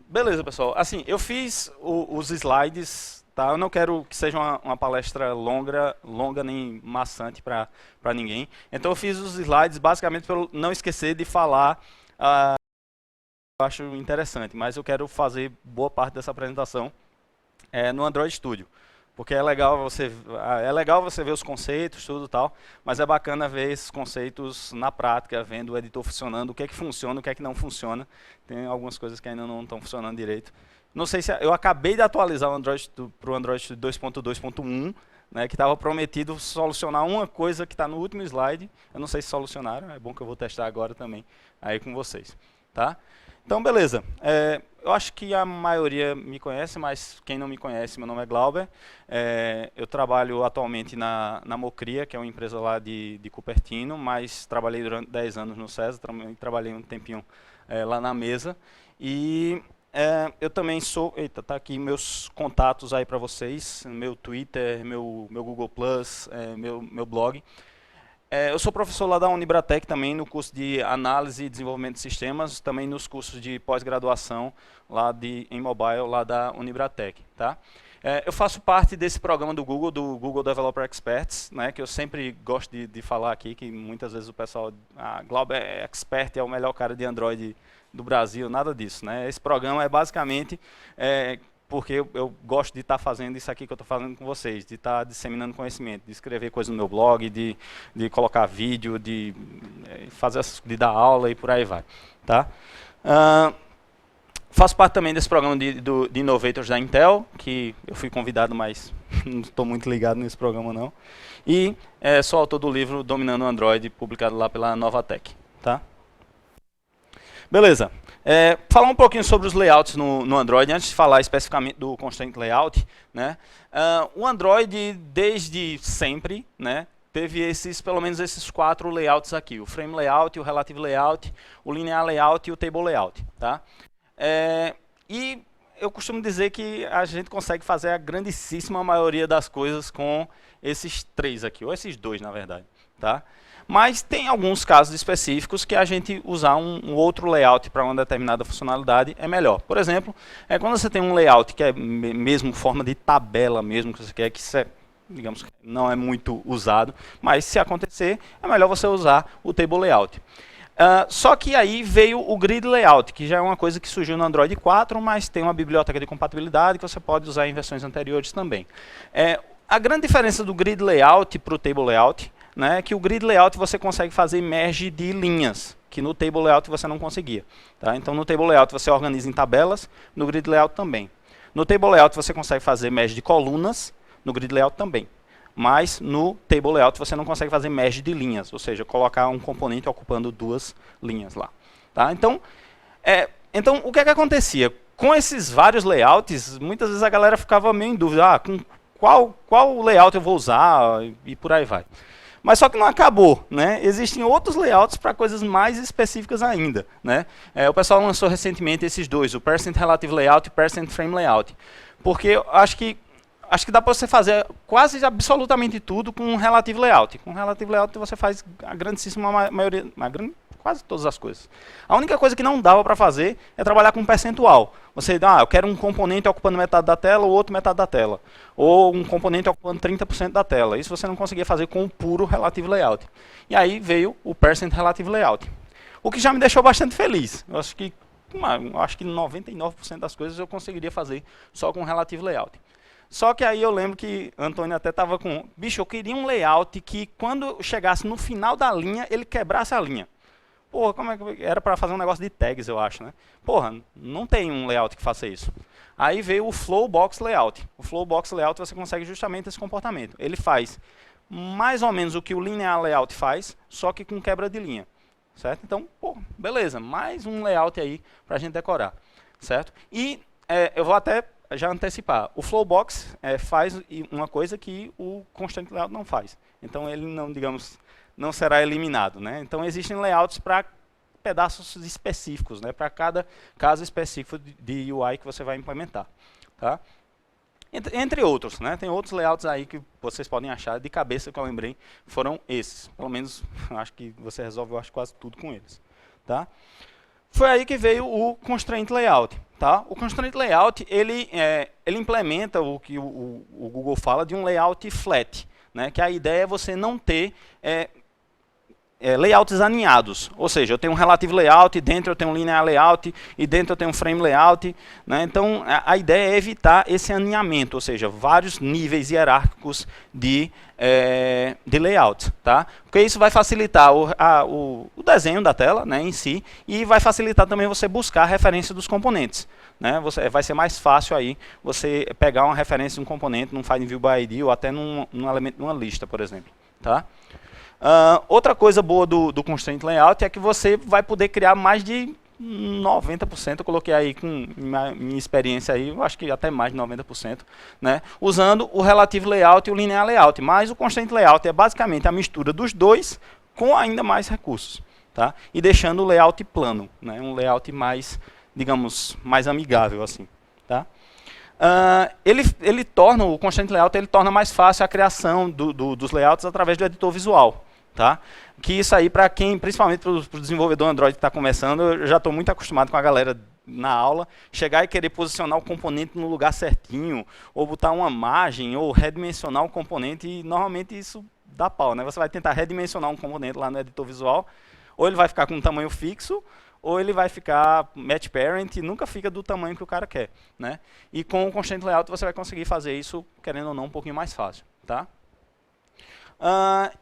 Beleza, pessoal. Assim, eu fiz os slides, tá? Eu não quero que seja uma palestra longa nem maçante para ninguém. Então eu fiz os slides basicamente para eu não esquecer de falar. Eu acho interessante, mas eu quero fazer boa parte dessa apresentação no Android Studio. Porque é legal você ver os conceitos, tudo tal, mas é bacana ver esses conceitos na prática, vendo o editor funcionando, o que é que funciona, o que é que não funciona. Tem algumas coisas que ainda não estão funcionando direito. Não sei se eu acabei de atualizar o Android para o Android Studio 2.2.1, né, que estava prometido solucionar uma coisa que está no último slide. Eu não sei se solucionaram, é bom que eu vou testar agora também aí com vocês, tá? Então, beleza. Eu acho que a maioria me conhece, mas quem não me conhece, meu nome é Glauber. Eu trabalho atualmente na Mocria, que é uma empresa lá de Cupertino, mas trabalhei durante 10 anos no César, trabalhei um tempinho lá na mesa. E eu também sou... Eita, tá aqui meus contatos aí para vocês, meu Twitter, meu Google+, meu blog. Eu sou professor lá da Unibratec também, no curso de Análise e Desenvolvimento de Sistemas, também nos cursos de pós-graduação lá em Mobile, lá da Unibratec. Tá? Eu faço parte desse programa do Google Developer Experts, né, que eu sempre gosto de falar aqui, que muitas vezes o pessoal, Glauber é expert, é o melhor cara de Android do Brasil, nada disso. Né? Esse programa é basicamente... porque eu gosto de estar fazendo isso aqui que eu estou fazendo com vocês, de estar disseminando conhecimento, de escrever coisas no meu blog, de colocar vídeo, de dar aula e por aí vai. Tá? Faço parte também desse programa de Innovators da Intel, que eu fui convidado, mas não estou muito ligado nesse programa não. E sou autor do livro Dominando o Android, publicado lá pela Novatec. Tá? Beleza. Falar um pouquinho sobre os layouts no Android, antes de falar especificamente do Constraint Layout. Né? O Android, desde sempre, né, teve pelo menos esses 4 layouts aqui. O Frame Layout, o Relative Layout, o Linear Layout e o Table Layout. Tá? E eu costumo dizer que a gente consegue fazer a grandíssima maioria das coisas com esses 3 aqui, ou esses 2, na verdade. Tá? Mas tem alguns casos específicos que a gente usar um outro layout para uma determinada funcionalidade é melhor. Por exemplo, quando você tem um layout que é mesmo forma de tabela mesmo, que você quer que isso digamos, não é muito usado, mas se acontecer, é melhor você usar o table layout. Só que aí veio o grid layout, que já é uma coisa que surgiu no Android 4, mas tem uma biblioteca de compatibilidade que você pode usar em versões anteriores também. A grande diferença do grid layout para o table layout, né, que o grid layout você consegue fazer merge de linhas, que no table layout você não conseguia. Tá? Então no table layout você organiza em tabelas, no grid layout também. No table layout você consegue fazer merge de colunas, no grid layout também. Mas no table layout você não consegue fazer merge de linhas, ou seja, colocar um componente ocupando 2 linhas lá. Tá? Então o que acontecia? Com esses vários layouts, muitas vezes a galera ficava meio em dúvida, com qual layout eu vou usar e por aí vai. Mas só que não acabou, né? Existem outros layouts para coisas mais específicas ainda, né? O pessoal lançou recentemente esses 2, o Percent Relative Layout e o Percent Frame Layout. Porque eu acho que dá para você fazer quase absolutamente tudo com um Relative Layout. Com um Relative Layout você faz a grandíssima maioria, quase todas as coisas. A única coisa que não dava para fazer é trabalhar com percentual. Você, eu quero um componente ocupando metade da tela, ou outro metade da tela. Ou um componente ocupando 30% da tela. Isso você não conseguia fazer com o puro Relative Layout. E aí veio o Percent Relative Layout. O que já me deixou bastante feliz. Eu acho que 99% das coisas eu conseguiria fazer só com Relative Layout. Só que aí eu lembro que Antônio até estava com... Bicho, eu queria um layout que quando chegasse no final da linha, ele quebrasse a linha. Porra, como é que era para fazer um negócio de tags, eu acho, né? Porra, não tem um layout que faça isso. Aí veio o Flowbox Layout. O Flowbox Layout você consegue justamente esse comportamento. Ele faz mais ou menos o que o Linear Layout faz, só que com quebra de linha. Certo? Então, pô, beleza, mais um layout aí para a gente decorar. Certo? E eu vou até já antecipar. O Flowbox faz uma coisa que o Constraint Layout não faz. Então ele não, digamos... não será eliminado. Né? Então, existem layouts para pedaços específicos, né? Para cada caso específico de UI que você vai implementar. Tá? Entre outros. Né? Tem outros layouts aí que vocês podem achar de cabeça que eu lembrei, foram esses. Pelo menos, acho que você resolve quase tudo com eles. Tá? Foi aí que veio o Constraint Layout. Tá? O Constraint Layout ele implementa o que o Google fala de um layout flat, né? Que a ideia é você não ter layouts alinhados, ou seja, eu tenho um relative layout, dentro eu tenho um linear layout, e dentro eu tenho um frame layout, né? Então a ideia é evitar esse alinhamento, ou seja, vários níveis hierárquicos de layout, tá? Porque isso vai facilitar o desenho da tela, né, em si, e vai facilitar também você buscar a referência dos componentes, né? Vai ser mais fácil aí você pegar uma referência de um componente num Find View by ID ou até num elemento de uma lista, por exemplo, tá? Outra coisa boa do Constraint Layout é que você vai poder criar mais de 90%, eu coloquei aí com minha experiência aí, eu acho que até mais de 90%, né, usando o Relative Layout e o Linear Layout, mas o Constraint Layout é basicamente a mistura dos dois com ainda mais recursos, tá? E deixando o layout plano, né, um layout mais, digamos, mais amigável assim, tá? O Constraint Layout ele torna mais fácil a criação dos layouts através do editor visual. Tá? Que isso aí, para quem, principalmente para o desenvolvedor Android que está começando, eu já estou muito acostumado com a galera na aula, chegar e querer posicionar o componente no lugar certinho, ou botar uma margem, ou redimensionar um componente, e normalmente isso dá pau, né? Você vai tentar redimensionar um componente lá no editor visual, ou ele vai ficar com um tamanho fixo, ou ele vai ficar match parent e nunca fica do tamanho que o cara quer, né? E com o Constraint Layout você vai conseguir fazer isso, querendo ou não, um pouquinho mais fácil, tá?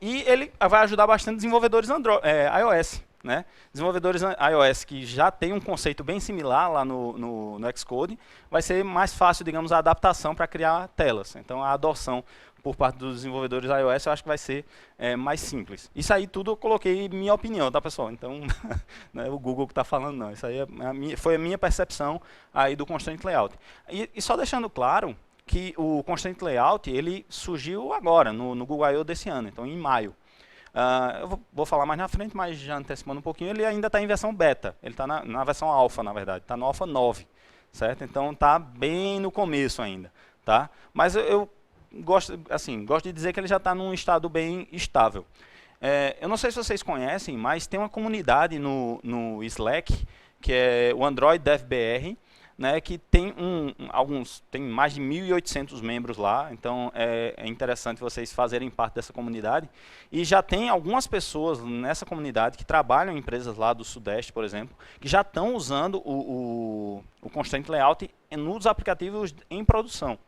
E ele vai ajudar bastante desenvolvedores iOS, né? Desenvolvedores iOS que já tem um conceito bem similar lá no Xcode, vai ser mais fácil, digamos, a adaptação para criar telas. Então, a adoção por parte dos desenvolvedores iOS, eu acho que vai ser mais simples. Isso aí tudo eu coloquei minha opinião, tá, pessoal? Então, não é o Google que está falando, não. Isso aí foi a minha percepção aí do Constraint Layout. E só deixando claro que o Constraint Layout ele surgiu agora, no Google I/O desse ano, então em maio. Eu vou falar mais na frente, mas já antecipando um pouquinho, ele ainda está em versão beta, ele está na versão alpha, na verdade, está no alpha 9, certo? Então está bem no começo ainda, tá? Mas eu gosto de dizer que ele já está num estado bem estável. Eu não sei se vocês conhecem, mas tem uma comunidade no Slack, que é o Android Dev BR, né, que tem tem mais de 1.800 membros lá, então é interessante vocês fazerem parte dessa comunidade. E já tem algumas pessoas nessa comunidade que trabalham em empresas lá do Sudeste, por exemplo, que já estão usando o Constraint Layout nos aplicativos em produção.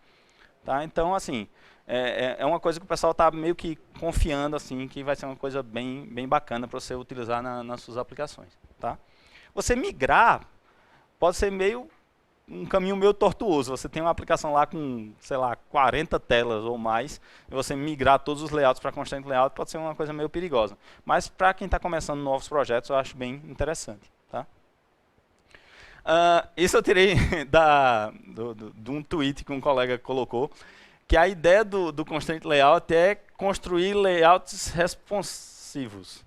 Tá? Então, assim, é uma coisa que o pessoal está meio que confiando assim, que vai ser uma coisa bem bacana para você utilizar nas suas aplicações. Tá? Você migrar pode ser um caminho meio tortuoso. Você tem uma aplicação lá com, sei lá, 40 telas ou mais, e você migrar todos os layouts para Constraint Layout pode ser uma coisa meio perigosa. Mas para quem está começando novos projetos, eu acho bem interessante. Tá? Isso eu tirei de um tweet que um colega colocou, que a ideia do Constraint Layout é construir layouts responsivos.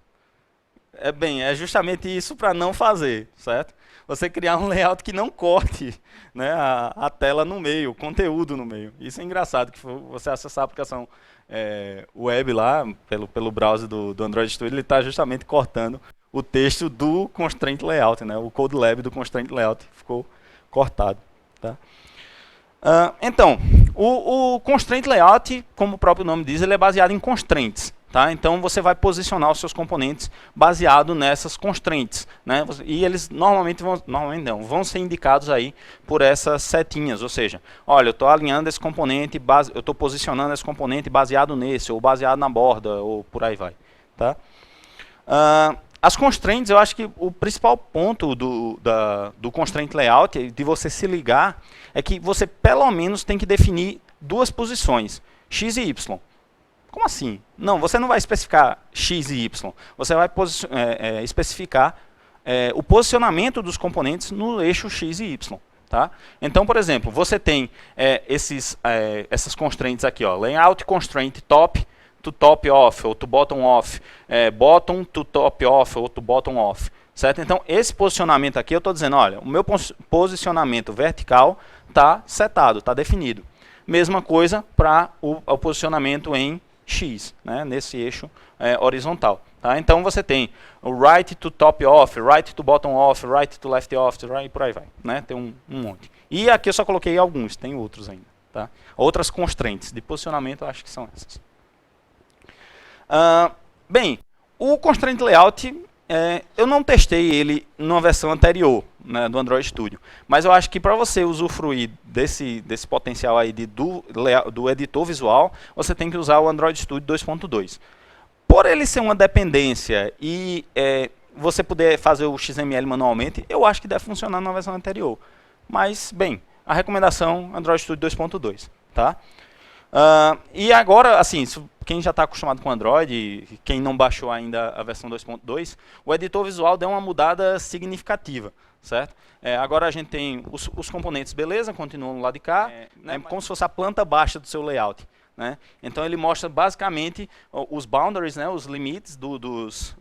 É justamente isso para não fazer, certo? Você criar um layout que não corte, né, a tela no meio, o conteúdo no meio. Isso é engraçado, que você acessar a aplicação web lá, pelo browser do Android Studio, ele está justamente cortando o texto do Constraint Layout, né? O code lab do Constraint Layout ficou cortado. Tá? Então, o Constraint Layout, como o próprio nome diz, ele é baseado em constraints. Tá? Então, você vai posicionar os seus componentes baseado nessas constraints. Né? E eles normalmente vão ser indicados aí por essas setinhas. Ou seja, olha, eu estou alinhando esse componente, eu estou posicionando esse componente baseado nesse, ou baseado na borda, ou por aí vai. Tá? As constraints, eu acho que o principal ponto do Constraint Layout, de você se ligar, é que você pelo menos tem que definir duas posições, X e Y. Como assim? Não, você não vai especificar X e Y. Você vai especificar o posicionamento dos componentes no eixo X e Y. Tá? Então, por exemplo, você tem essas constraints aqui, ó, layout constraint top to top off, ou to bottom off, bottom to top off, ou to bottom off. Certo? Então, esse posicionamento aqui, eu estou dizendo, olha, o meu posicionamento vertical está setado, está definido. Mesma coisa para o posicionamento em X, né, nesse eixo horizontal. Tá? Então você tem o right to top off, right to bottom off, right to left off, right, por aí vai. Né? Tem um monte. E aqui eu só coloquei alguns, tem outros ainda. Tá? Outras constraints de posicionamento, eu acho que são essas. Bem, o Constraint Layout, eu não testei ele numa versão anterior, né, do Android Studio, mas eu acho que para você usufruir desse potencial aí do editor visual, você tem que usar o Android Studio 2.2. Por ele ser uma dependência e você poder fazer o XML manualmente, eu acho que deve funcionar na versão anterior. Mas, bem, a recomendação Android Studio 2.2. Tá? E agora, assim, quem já está acostumado com Android, quem não baixou ainda a versão 2.2, o editor visual deu uma mudada significativa, certo? Agora a gente tem os componentes, beleza, continuam no lado de cá, como se fosse a planta baixa do seu layout. Né? Então ele mostra basicamente os boundaries, né, os limites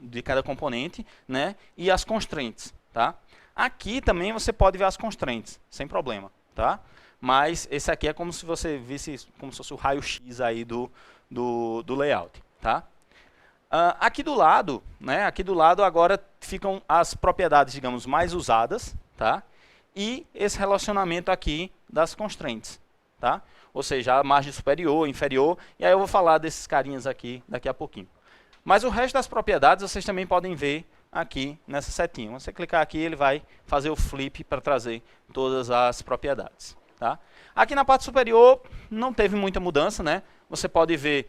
de cada componente, né, e as constraints. Tá? Aqui também você pode ver as constraints, sem problema. Tá? Mas esse aqui é como se você visse como se fosse o raio-x aí do layout. Tá? Aqui do lado, né, agora ficam as propriedades, digamos, mais usadas, tá? E esse relacionamento aqui das constraints. Tá? Ou seja, a margem superior, inferior, e aí eu vou falar desses carinhas aqui daqui a pouquinho. Mas o resto das propriedades vocês também podem ver aqui nessa setinha. Você clicar aqui, ele vai fazer o flip para trazer todas as propriedades. Tá? Aqui na parte superior não teve muita mudança, né? Você pode ver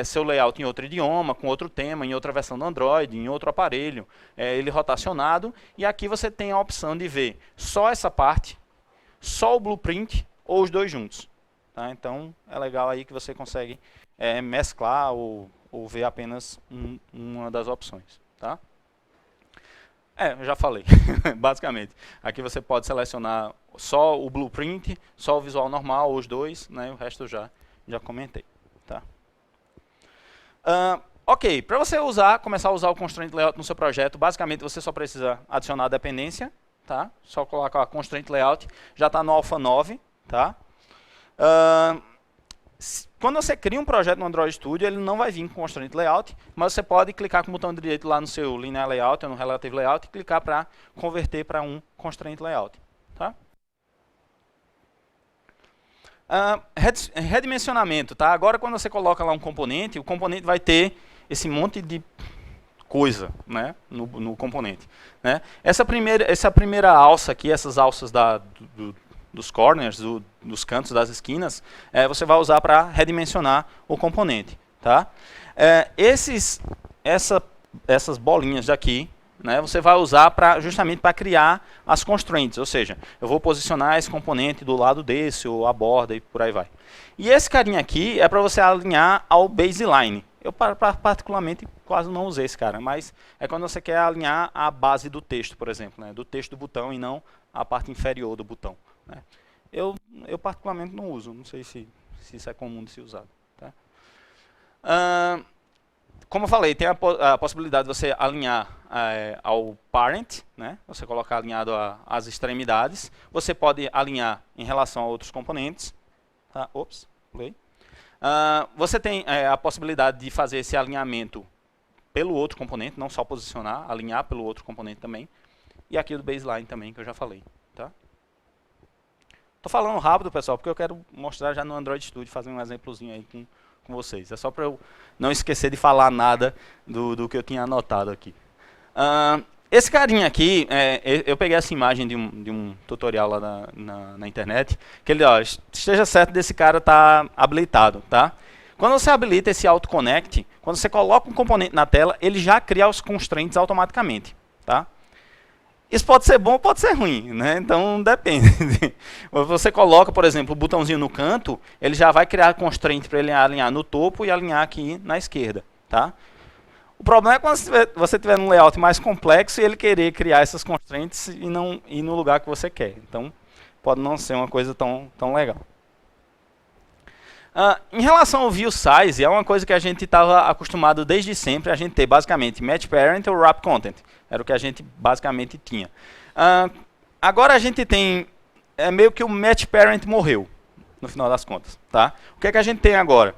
seu layout em outro idioma, com outro tema, em outra versão do Android, em outro aparelho, ele rotacionado, e aqui você tem a opção de ver só essa parte, só o blueprint ou os dois juntos. Tá? Então é legal aí que você consegue mesclar ou ver apenas uma das opções. Tá? Eu já falei, basicamente. Aqui você pode selecionar só o blueprint, só o visual normal, ou os dois, né? O resto eu já comentei. Tá? Ok, para você começar a usar o Constraint Layout no seu projeto, basicamente você só precisa adicionar a dependência, tá? Só colocar a Constraint Layout, já está no Alpha 9, tá? Quando você cria um projeto no Android Studio, ele não vai vir com Constraint Layout, mas você pode clicar com o botão direito lá no seu Linear Layout ou no Relative Layout e clicar para converter para um Constraint Layout. Tá? Redimensionamento. Tá? Agora, quando você coloca lá um componente, o componente vai ter esse monte de coisa, né, no componente. Né? Essa primeira alça aqui, essas alças dos corners, dos cantos das esquinas, você vai usar para redimensionar o componente. Tá? Essas bolinhas daqui, né, você vai usar justamente para criar as constraints, ou seja, eu vou posicionar esse componente do lado desse, ou a borda e por aí vai. E esse carinha aqui é para você alinhar ao baseline. Eu particularmente quase não usei esse cara, mas é quando você quer alinhar a base do texto, por exemplo, né, do texto do botão e não a parte inferior do botão. Né. Eu particularmente não uso, não sei se isso é comum de ser usado. Tá? Como eu falei, tem a possibilidade de você alinhar ao parent, né? Você colocar alinhado às extremidades. Você pode alinhar em relação a outros componentes. Tá? Ops, pulei. Você tem a possibilidade de fazer esse alinhamento pelo outro componente, não só posicionar, alinhar pelo outro componente também. E aqui do baseline também, que eu já falei. Tá? Tô falando rápido, pessoal, porque eu quero mostrar já no Android Studio, fazer um exemplozinho aí com vocês. É só para eu não esquecer de falar nada do que eu tinha anotado aqui. Esse carinha aqui, eu peguei essa imagem de um tutorial lá na internet, que ele, ó, esteja certo desse cara tá habilitado, tá? Quando você habilita esse Auto Connect, quando você coloca um componente na tela, ele já cria os constraints automaticamente, tá? Isso pode ser bom ou pode ser ruim, né? Então depende. Você coloca, por exemplo, o botãozinho no canto, ele já vai criar constraint para ele alinhar no topo e alinhar aqui na esquerda. Tá? O problema é quando você tiver um layout mais complexo e ele querer criar essas constraints e não ir no lugar que você quer. Então pode não ser uma coisa tão legal. Em relação ao view size, é uma coisa que a gente estava acostumado desde sempre, a gente ter basicamente match parent ou wrap content. Era o que a gente basicamente tinha. Agora a gente tem, meio que o match parent morreu, no final das contas. Tá? O que é que a gente tem agora?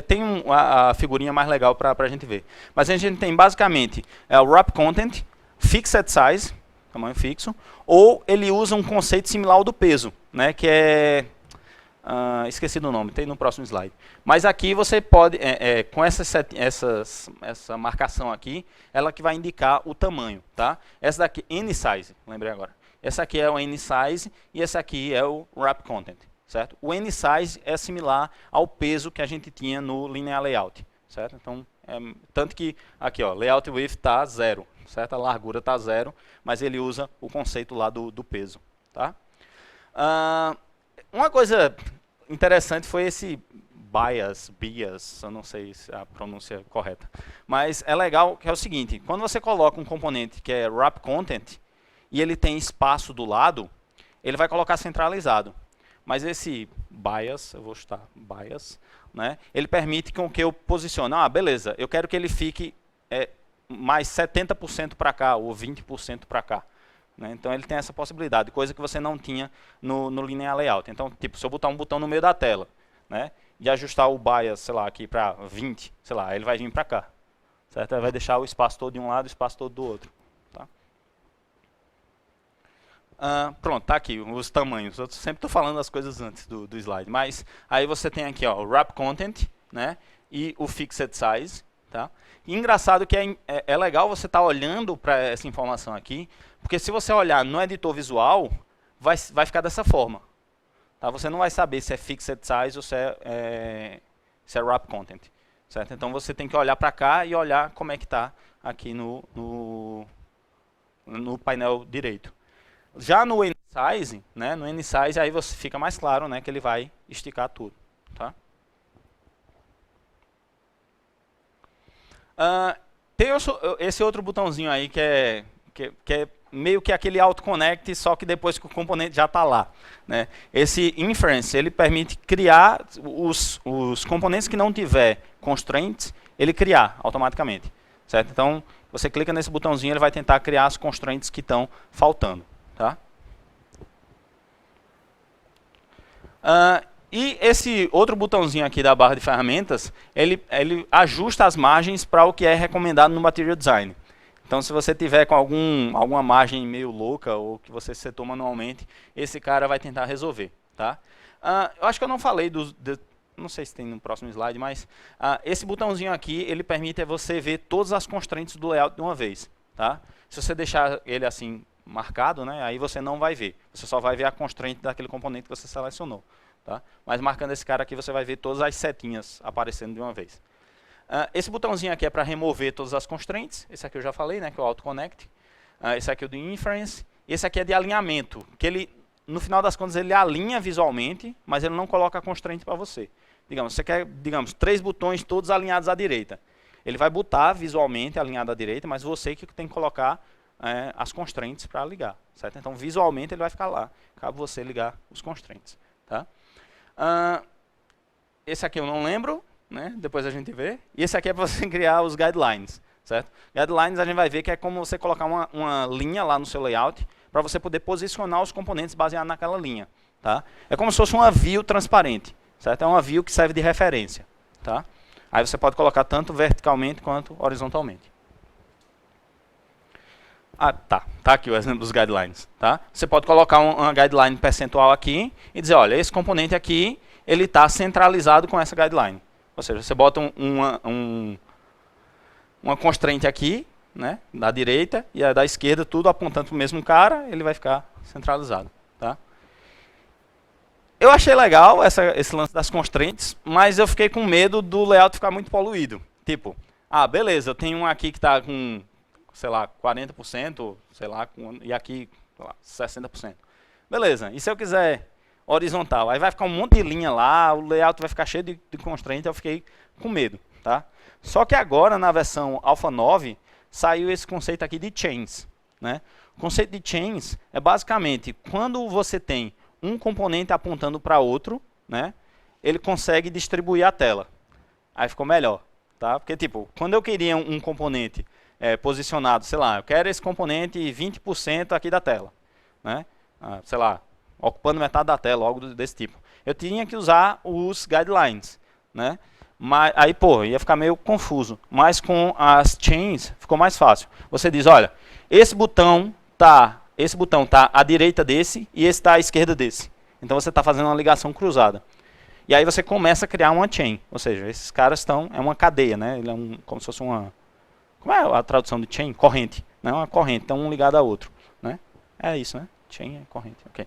tem a figurinha mais legal para a gente ver. Mas a gente tem basicamente o wrap content, fixed size, tamanho fixo, ou ele usa um conceito similar ao do peso, né, que é... esqueci do nome, tem no próximo slide. Mas aqui você pode, com essa marcação aqui, ela que vai indicar o tamanho. Tá? Essa daqui, N-size, lembrei agora. Essa aqui é o N-size e essa aqui é o wrap content. Certo? O N-size é similar ao peso que a gente tinha no linear layout. Certo? Então, tanto que aqui, ó, layout width está 0. Certo? A largura está 0, mas ele usa o conceito lá do peso. Tá? Uma coisa interessante foi esse bias, eu não sei se a pronúncia é correta. Mas é legal que é o seguinte, quando você coloca um componente que é wrap content, e ele tem espaço do lado, ele vai colocar centralizado. Mas esse bias, eu vou chutar bias, né, ele permite com que eu posicione, beleza, eu quero que ele fique mais 70% para cá, ou 20% para cá. Né? Então ele tem essa possibilidade, coisa que você não tinha no linear layout. Então, tipo, se eu botar um botão no meio da tela, né, e ajustar o bias, sei lá, aqui para 20, sei lá, ele vai vir para cá. Certo? Ele vai deixar o espaço todo de um lado e o espaço todo do outro. Tá? Pronto, tá aqui os tamanhos. Eu sempre estou falando as coisas antes do slide. Mas aí você tem aqui, ó, o wrap content, né, e o fixed size. Tá? E engraçado que é legal você estar olhando para essa informação aqui, porque se você olhar no editor visual, vai ficar dessa forma. Tá? Você não vai saber se é fixed size ou se é wrap content. Certo? Então você tem que olhar para cá e olhar como é que está aqui no painel direito. Já no N-size, né, no N-size aí você fica mais claro, né, que ele vai esticar tudo. Tá? Tem esse outro botãozinho aí que é meio que aquele auto-connect, só que depois que o componente já está lá. Né? Esse inference, ele permite criar os componentes que não tiver constraints, ele criar automaticamente. Certo? Então, você clica nesse botãozinho, ele vai tentar criar as constraints que estão faltando. Tá? E esse outro botãozinho aqui da barra de ferramentas, ele ajusta as margens para o que é recomendado no Material Design. Então, se você tiver com alguma margem meio louca ou que você setou manualmente, esse cara vai tentar resolver. Tá? Eu acho que eu não falei não sei se tem no próximo slide, mas esse botãozinho aqui, ele permite você ver todas as constraints do layout de uma vez. Tá? Se você deixar ele assim marcado, né, aí você não vai ver. Você só vai ver a constraint daquele componente que você selecionou. Tá? Mas marcando esse cara aqui, você vai ver todas as setinhas aparecendo de uma vez. Esse botãozinho aqui é para remover todas as constraints. Esse aqui eu já falei, né, que é o Auto Connect. Esse aqui é o de Inference. Esse aqui é de alinhamento, que ele, no final das contas, ele alinha visualmente, mas ele não coloca a constraint para você. Digamos, você quer, 3 botões todos alinhados à direita. Ele vai botar visualmente alinhado à direita, mas você que tem que colocar as constraints para ligar. Certo? Então, visualmente, ele vai ficar lá. Cabe você ligar os constraints. Tá? Esse aqui eu não lembro, né? Depois a gente vê. E esse aqui é para você criar os guidelines. Certo? Guidelines a gente vai ver que é como você colocar uma linha lá no seu layout para você poder posicionar os componentes baseados naquela linha. Tá? É como se fosse uma view transparente. Certo? É uma view que serve de referência. Tá? Aí você pode colocar tanto verticalmente quanto horizontalmente. Tá aqui o exemplo dos guidelines. Tá? Você pode colocar uma guideline percentual aqui e dizer, olha, esse componente aqui, ele está centralizado com essa guideline. Ou seja, você bota uma constraint aqui, né, da direita, e a da esquerda, tudo apontando para o mesmo cara, ele vai ficar centralizado. Tá? Eu achei legal esse lance das constraints, mas eu fiquei com medo do layout ficar muito poluído. Tipo, beleza, eu tenho um aqui que está com, sei lá, 40%, sei lá, e aqui, sei lá, 60%. Beleza, e se eu quiser horizontal? Aí vai ficar um monte de linha lá, o layout vai ficar cheio de constraint, eu fiquei com medo. Tá? Só que agora, na versão Alpha 9, saiu esse conceito aqui de chains. Né? O conceito de chains é basicamente, quando você tem um componente apontando para outro, né, ele consegue distribuir a tela. Aí ficou melhor. Tá? Porque, tipo, quando eu queria um componente posicionado, sei lá, eu quero esse componente 20% aqui da tela. Né? Sei lá, ocupando metade da tela, algo desse tipo. Eu tinha que usar os guidelines. Né? Mas, aí, pô, ia ficar meio confuso. Mas com as chains ficou mais fácil. Você diz, olha, esse botão tá à direita desse e esse está à esquerda desse. Então você está fazendo uma ligação cruzada. E aí você começa a criar uma chain. Ou seja, esses caras estão... É uma cadeia, né? Ele é como se fosse uma... Como é a tradução de chain? Corrente. Né? Uma corrente, então um ligado ao outro. Né? É isso, né? Chain é corrente. Okay.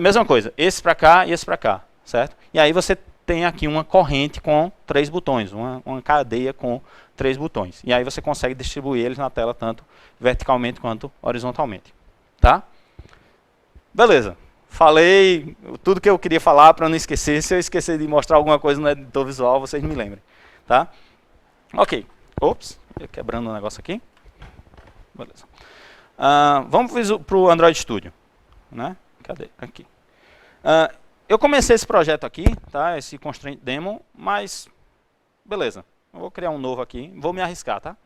Mesma coisa, esse para cá e esse para cá. Certo? E aí você tem aqui uma corrente com 3 botões. Uma cadeia com 3 botões. E aí você consegue distribuir eles na tela tanto verticalmente quanto horizontalmente. Tá? Beleza. Falei tudo que eu queria falar para não esquecer. Se eu esquecer de mostrar alguma coisa no editor visual, vocês me lembrem. Tá? Ok. Ops, quebrando um negócio aqui. Beleza. Vamos para o Android Studio. Né? Cadê? Aqui. Eu comecei esse projeto aqui, tá? Esse Constraint Demo, mas beleza. Eu vou criar um novo aqui. Vou me arriscar, tá?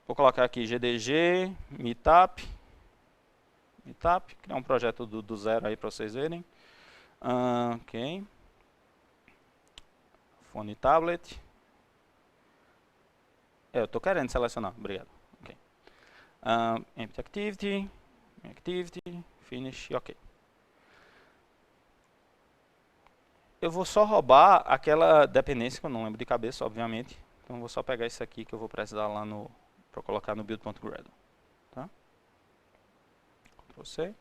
Vou colocar aqui GDG, Meetup, criar um projeto do zero aí para vocês verem. Ok. Fone tablet. Eu estou querendo selecionar, obrigado. Okay. Empty activity, finish, ok. Eu vou só roubar aquela dependência que eu não lembro de cabeça, obviamente. Então vou só pegar isso aqui que eu vou precisar lá para colocar no build.gradle. Tá? Ctrl C.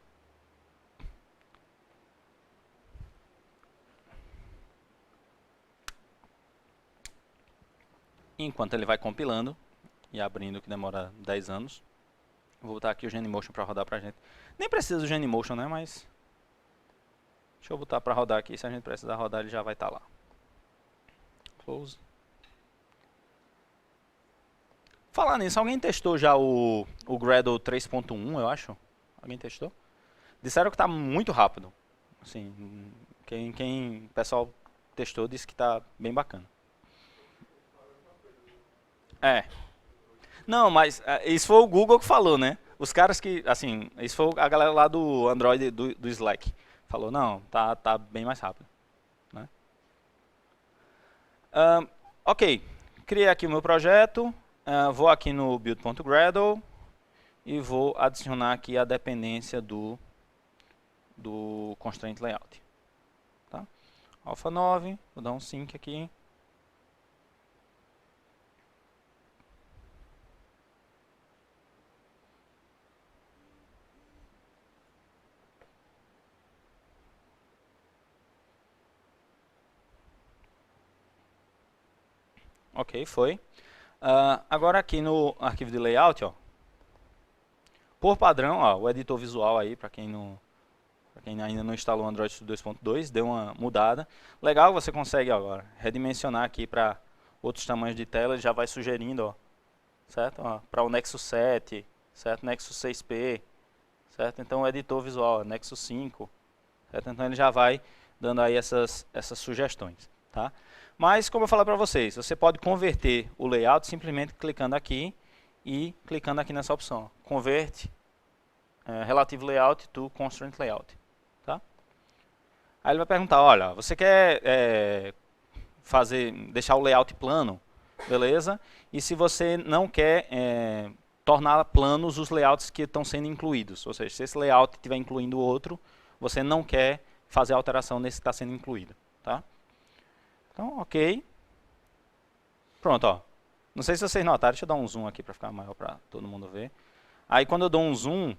Enquanto ele vai compilando e abrindo, que demora 10 anos, vou botar aqui o Genymotion para rodar para a gente. Nem precisa do Genymotion, né? Mas deixa eu botar para rodar aqui. Se a gente precisar rodar, ele já vai estar lá. Close. Falar nisso, alguém testou já o Gradle 3.1, eu acho? Alguém testou? Disseram que está muito rápido. Assim, o pessoal testou disse que está bem bacana. Não, mas isso foi o Google que falou, né? Os caras que, assim, isso foi a galera lá do Android, do Slack. Falou, não, tá bem mais rápido. Né? Ok, criei aqui o meu projeto. Vou aqui no build.gradle e vou adicionar aqui a dependência do constraint layout. Tá? Alpha 9, vou dar um sync aqui. Ok, foi. Agora aqui no arquivo de layout, ó, por padrão, ó, o editor visual aí, para quem ainda não instalou o Android Studio 2.2, deu uma mudada. Legal, você consegue agora redimensionar aqui para outros tamanhos de tela, ele já vai sugerindo, ó, certo? Para o Nexus 7, certo? Nexus 6P, certo? Então o editor visual, Nexus 5, certo? Então ele já vai dando aí essas sugestões, tá? Mas, como eu falei para vocês, você pode converter o layout simplesmente clicando aqui e clicando aqui nessa opção. Convert Relative Layout to Constraint Layout. Tá? Aí ele vai perguntar, olha, você quer deixar o layout plano, beleza? E se você não quer tornar planos os layouts que estão sendo incluídos, ou seja, se esse layout estiver incluindo o outro, você não quer fazer alteração nesse que está sendo incluído. Tá? Então, ok. Pronto, ó. Não sei se vocês notaram, deixa eu dar um zoom aqui para ficar maior para todo mundo ver. Aí quando eu dou um zoom,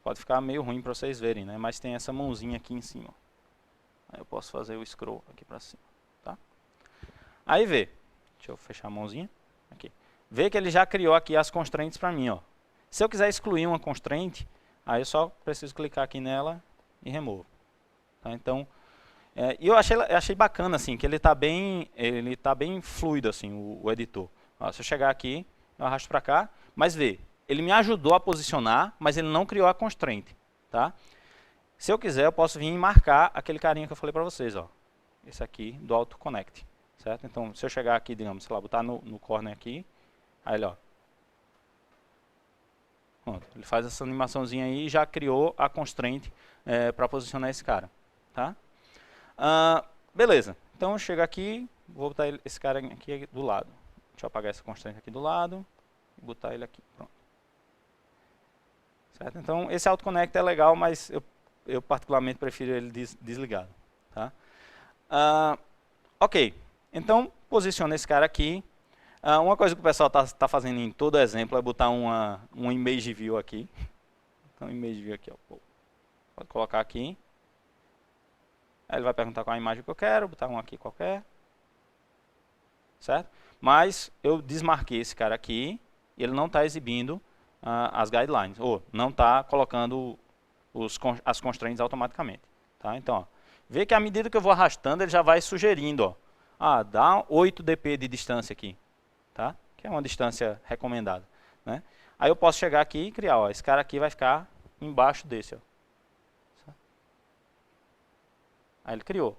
pode ficar meio ruim para vocês verem, né? Mas tem essa mãozinha aqui em cima. Aí eu posso fazer o scroll aqui para cima, tá? Aí vê. Deixa eu fechar a mãozinha. Aqui. Vê que ele já criou aqui as constraints para mim, ó. Se eu quiser excluir uma constraint, aí eu só preciso clicar aqui nela e removo. Tá? Então, e eu achei bacana assim, que ele tá bem fluido assim, o editor. Ó, se eu chegar aqui, eu arrasto para cá, mas vê, ele me ajudou a posicionar, mas ele não criou a constraint, tá? Se eu quiser, eu posso vir e marcar aquele carinha que eu falei para vocês, ó. Esse aqui do Auto Connect, certo? Então, se eu chegar aqui, digamos, sei lá, botar no corner aqui, aí ele, ó. Pronto, ele faz essa animaçãozinha aí e já criou a constraint para posicionar esse cara, tá? Beleza. Então eu chego aqui, vou botar esse cara aqui do lado. Deixa eu apagar essa constante aqui do lado e botar ele aqui. Pronto. Certo? Então esse autoconnect é legal, mas eu particularmente prefiro ele desligado. Tá? Ok, então posiciona esse cara aqui. Uma coisa que o pessoal está fazendo em todo exemplo é botar um image view aqui. Então image view aqui, ó. Pode colocar aqui. Aí ele vai perguntar qual a imagem que eu quero, botar um aqui qualquer. Certo? Mas eu desmarquei esse cara aqui e ele não está exibindo as guidelines, ou não está colocando as constraints automaticamente. Tá? Então, ó, vê que à medida que eu vou arrastando, ele já vai sugerindo, ó, dá 8 dp de distância aqui, tá? Que é uma distância recomendada. Né? Aí eu posso chegar aqui e criar, ó, esse cara aqui vai ficar embaixo desse. Ó. Aí ele criou.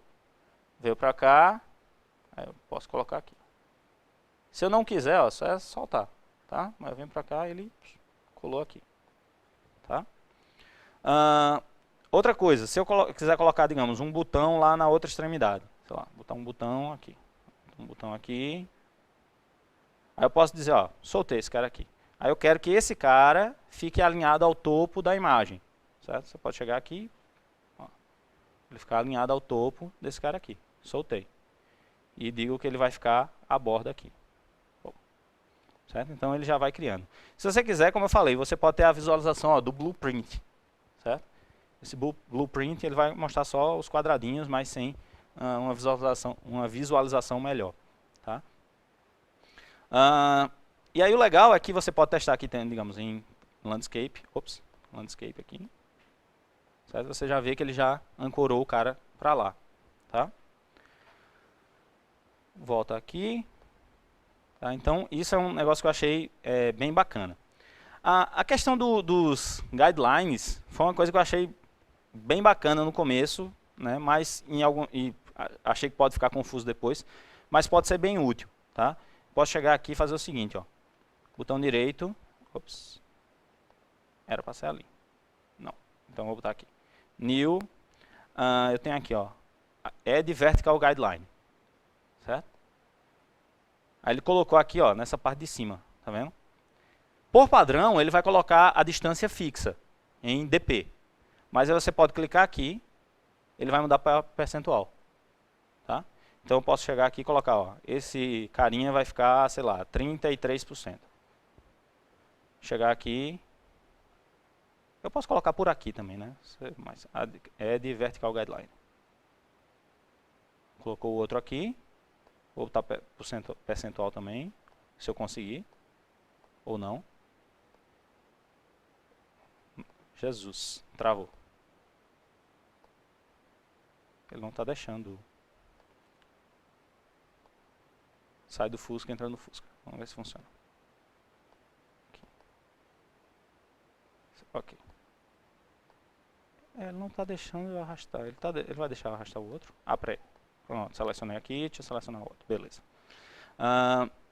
Veio para cá, aí eu posso colocar aqui. Se eu não quiser, ó, só é soltar, tá? Mas eu venho para cá e ele colou aqui, tá? Outra coisa, se eu quiser colocar, digamos, um botão lá na outra extremidade, sei lá, botar um botão aqui, aí eu posso dizer, ó, soltei esse cara aqui. Aí eu quero que esse cara fique alinhado ao topo da imagem, certo? Você pode chegar aqui, ó, ele ficar alinhado ao topo desse cara aqui, soltei. E digo que ele vai ficar à borda aqui. Certo? Então ele já vai criando. Se você quiser, como eu falei, você pode ter a visualização, ó, do blueprint. Certo? Esse blueprint ele vai mostrar só os quadradinhos, mas sem uma visualização melhor. Tá? E aí o legal é que você pode testar aqui, digamos, em landscape. Ops, landscape aqui. Certo? Você já vê que ele já ancorou o cara para lá. Tá? Volta aqui. Tá, então, isso é um negócio que eu achei bem bacana. A questão dos guidelines foi uma coisa que eu achei bem bacana no começo, né, mas achei que pode ficar confuso depois, mas pode ser bem útil. Tá? Posso chegar aqui e fazer o seguinte, ó, botão direito, ops, era para ser ali, não, então vou botar aqui, new, eu tenho aqui, ó, add vertical guideline, certo? Aí ele colocou aqui, ó, nessa parte de cima, tá vendo? Por padrão, ele vai colocar a distância fixa em dp. Mas aí você pode clicar aqui, ele vai mudar para percentual. Tá? Então eu posso chegar aqui e colocar, ó, esse carinha vai ficar, sei lá, 33%. Chegar aqui, eu posso colocar por aqui também, né? Mas é de vertical guideline. Colocou o outro aqui. Vou botar percentual também, se eu conseguir, ou não. Jesus, travou. Ele não está deixando. Sai do Fusca, entra no Fusca. Vamos ver se funciona. Aqui. Ok. Ele não está deixando eu arrastar. Ele vai deixar eu arrastar o outro. Peraí. Pronto, selecionei aqui, deixa eu selecionar o outro. Beleza.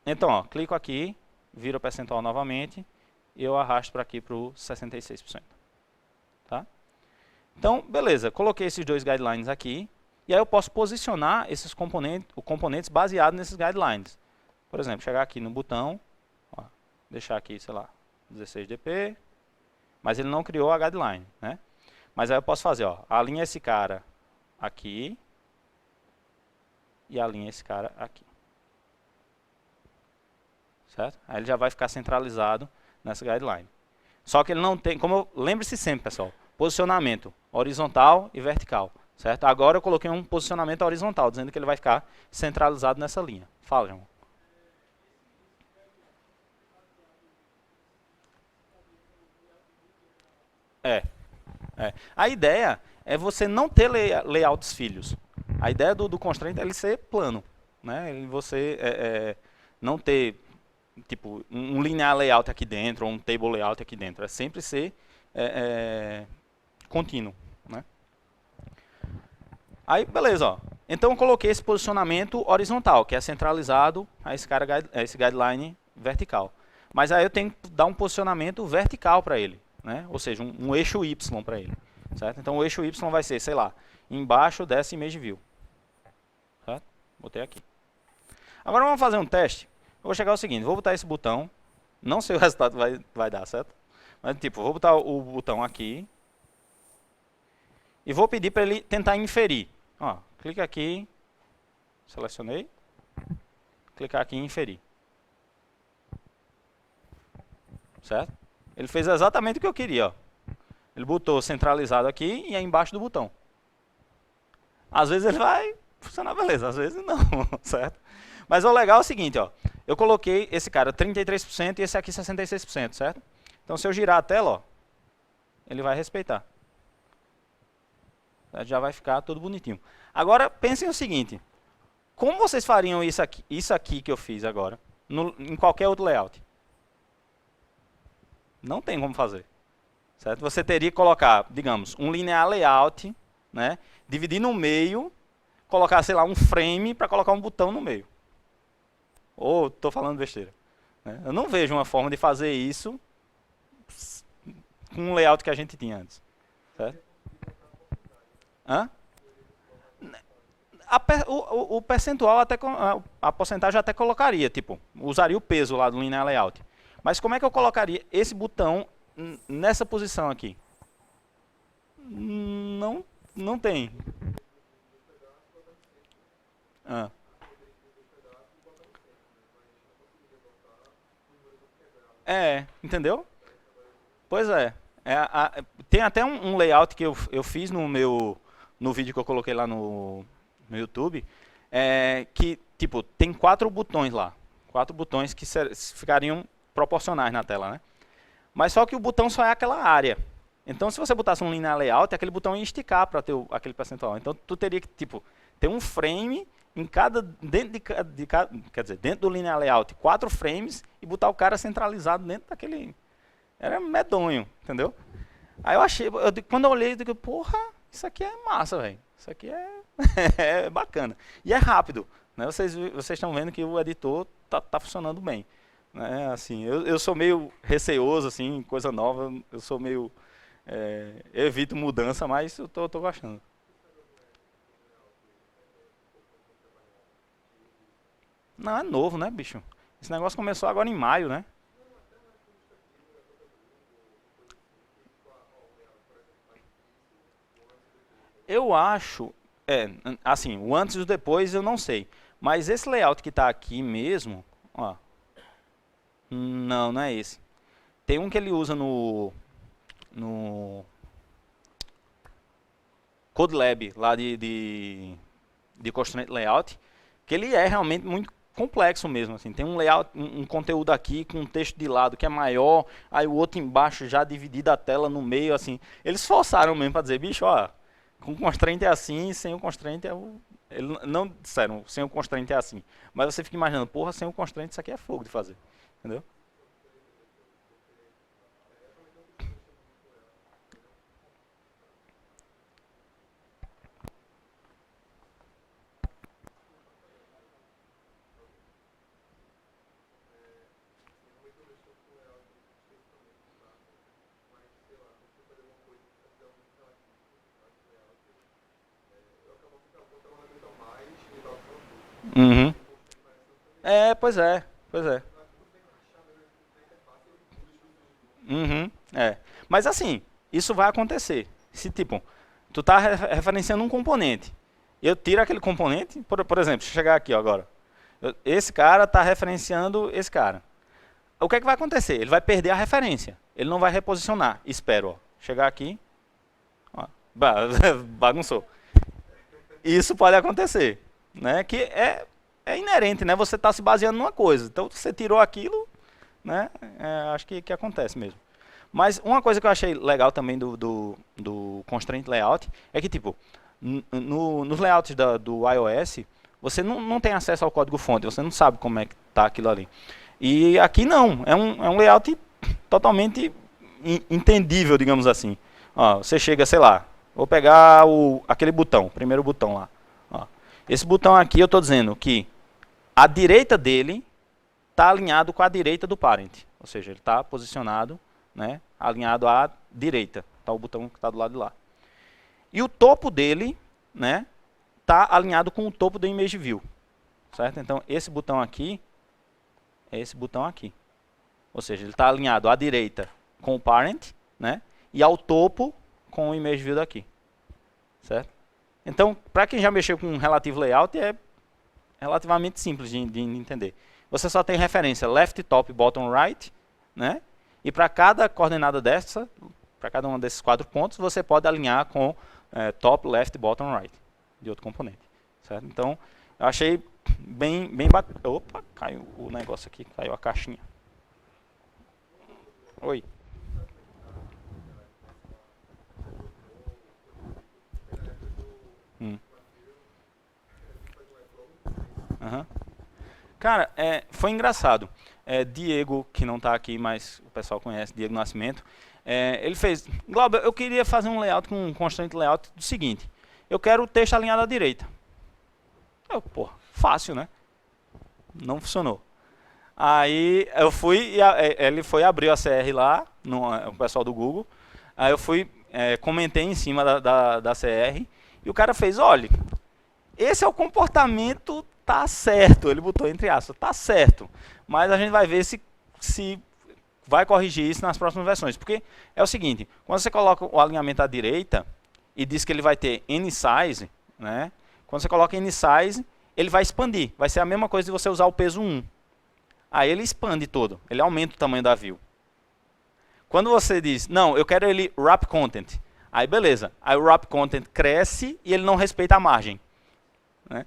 Então, ó, clico aqui, viro o percentual novamente e eu arrasto para aqui para o 66%. Tá? Então, beleza, coloquei esses dois guidelines aqui e aí eu posso posicionar esses componentes baseados nesses guidelines. Por exemplo, chegar aqui no botão, ó, deixar aqui, sei lá, 16 dp, mas ele não criou a guideline, né? Mas aí eu posso fazer, ó, alinha esse cara aqui e alinha esse cara aqui. Certo? Aí ele já vai ficar centralizado nessa guideline. Só que ele não tem, lembre-se sempre, pessoal, posicionamento horizontal e vertical. Certo? Agora eu coloquei um posicionamento horizontal, dizendo que ele vai ficar centralizado nessa linha. Fala, João. A ideia é você não ter layouts filhos. A ideia do constraint é ele ser plano, né? Você não ter tipo um linear layout aqui dentro ou um table layout aqui dentro. É sempre ser contínuo, né? Aí, beleza, ó. Então eu coloquei esse posicionamento horizontal, que é centralizado a esse guideline vertical. Mas aí eu tenho que dar um posicionamento vertical para ele, né? Ou seja, um eixo Y para ele. Certo? Então o eixo Y vai ser, sei lá, embaixo dessa image view. Certo? Botei aqui. Agora vamos fazer um teste. Eu vou chegar ao seguinte, vou botar esse botão, não sei o resultado que vai dar, certo? Mas tipo, vou botar o botão aqui e vou pedir para ele tentar inferir. Ó, clica aqui, selecionei, clicar aqui em inferir. Certo? Ele fez exatamente o que eu queria, ó. Ele botou centralizado aqui e é embaixo do botão. Às vezes ele vai funcionar beleza, às vezes não, certo? Mas o legal é o seguinte, ó. Eu coloquei esse cara 33% e esse aqui 66%, certo? Então se eu girar a tela, ó, ele vai respeitar. Já vai ficar tudo bonitinho. Agora pensem o seguinte, como vocês fariam isso aqui que eu fiz agora, em qualquer outro layout? Não tem como fazer. Certo? Você teria que colocar, digamos, um linear layout, né? Dividir no meio, colocar, sei lá, um frame para colocar um botão no meio. Ou estou falando besteira. Né? Eu não vejo uma forma de fazer isso com um layout que a gente tinha antes. Certo? Hã? O percentual, a porcentagem até colocaria, tipo, usaria o peso lá do linear layout. Mas como é que eu colocaria esse botão nessa posição aqui? Não tem. Ah. Entendeu? Pois é. Tem até um layout que eu fiz no vídeo que eu coloquei lá no YouTube, que tipo, tem 4 botões lá. 4 botões que ficariam proporcionais na tela, né? Mas só que o botão só é aquela área. Então, se você botasse um linear layout, aquele botão ia esticar para ter aquele percentual. Então, tu teria que tipo ter um frame em dentro do linear layout, 4 frames e botar o cara centralizado dentro daquele. Era medonho, entendeu? Aí eu achei, quando eu olhei, eu digo, porra, isso aqui é massa, velho. Isso aqui é bacana. E é rápido, né? Vocês estão vendo que o editor tá funcionando bem. Né? Assim, eu sou meio receoso, assim, coisa nova, eu sou meio... eu evito mudança, mas eu tô gostando. Não, é novo, né, bicho? Esse negócio começou agora em maio, né? Eu acho, assim, o antes e o depois eu não sei. Mas esse layout que está aqui mesmo, ó, não é esse. Tem um que ele usa no CodeLab, lá de Constraint Layout, que ele é realmente muito complexo mesmo. Assim. Tem um layout, um conteúdo aqui com um texto de lado que é maior, aí o outro embaixo já dividido a tela no meio, assim. Eles forçaram mesmo para dizer, bicho, ó, com constraint é assim, sem o constraint é o... Eles não disseram, sem o constraint é assim. Mas você fica imaginando, porra, sem o constraint isso aqui é fogo de fazer. Entendeu? Uhum. Pois é, pois é. Uhum, Mas assim, isso vai acontecer. Se tipo, tu tá referenciando um componente, eu tiro aquele componente, por exemplo, se eu chegar aqui ó, agora, esse cara está referenciando esse cara. O que é que vai acontecer? Ele vai perder a referência. Ele não vai reposicionar. Espero, ó, chegar aqui, ó, bagunçou. Isso pode acontecer, né? Que é inerente, né? Você está se baseando numa coisa. Então você tirou aquilo, né? Acho que acontece mesmo. Mas uma coisa que eu achei legal também do Constraint Layout é que, tipo, nos layouts do iOS, você não tem acesso ao código-fonte, você não sabe como é que está aquilo ali. E aqui não, é um layout totalmente entendível, digamos assim. Ó, você chega, sei lá, vou pegar aquele botão, primeiro botão lá. Ó. Esse botão aqui eu estou dizendo que a direita dele está alinhado com a direita do parent. Ou seja, ele está posicionado, né, alinhado à direita. Está o botão que está do lado de lá. E o topo dele, né, está alinhado com o topo do image view. certo? Então, esse botão aqui é esse botão aqui. Ou seja, ele está alinhado à direita com o parent, né? E ao topo com o image view daqui, certo? Então, para quem já mexeu com Relative Layout, é relativamente simples de entender. Você só tem referência left, top, bottom, right, né? E para cada coordenada dessa, para cada um desses 4 pontos, você pode alinhar com top, left, bottom, right, de outro componente, certo? Então, eu achei bem bacana. Opa, caiu o negócio aqui, caiu a caixinha. Oi. Uhum. Cara, foi engraçado. Diego, que não está aqui, mas o pessoal conhece, Diego Nascimento, ele fez, Glauber, eu queria fazer um layout com um constraint layout do seguinte, eu quero o texto alinhado à direita. Pô, fácil, né? Não funcionou. Aí eu fui, ele foi abrir a CR lá, o pessoal do Google, aí eu fui, comentei em cima da CR, e o cara fez, olha, esse é o comportamento, tá certo, ele botou entre aspas, tá certo, mas a gente vai ver se vai corrigir isso nas próximas versões, porque é o seguinte, quando você coloca o alinhamento à direita, e diz que ele vai ter N size, né? Quando você coloca N size, ele vai expandir, vai ser a mesma coisa de você usar o peso 1. Aí ele expande todo, ele aumenta o tamanho da view. Quando você diz, não, eu quero ele wrap content, aí beleza, aí o wrap content cresce e ele não respeita a margem. Né?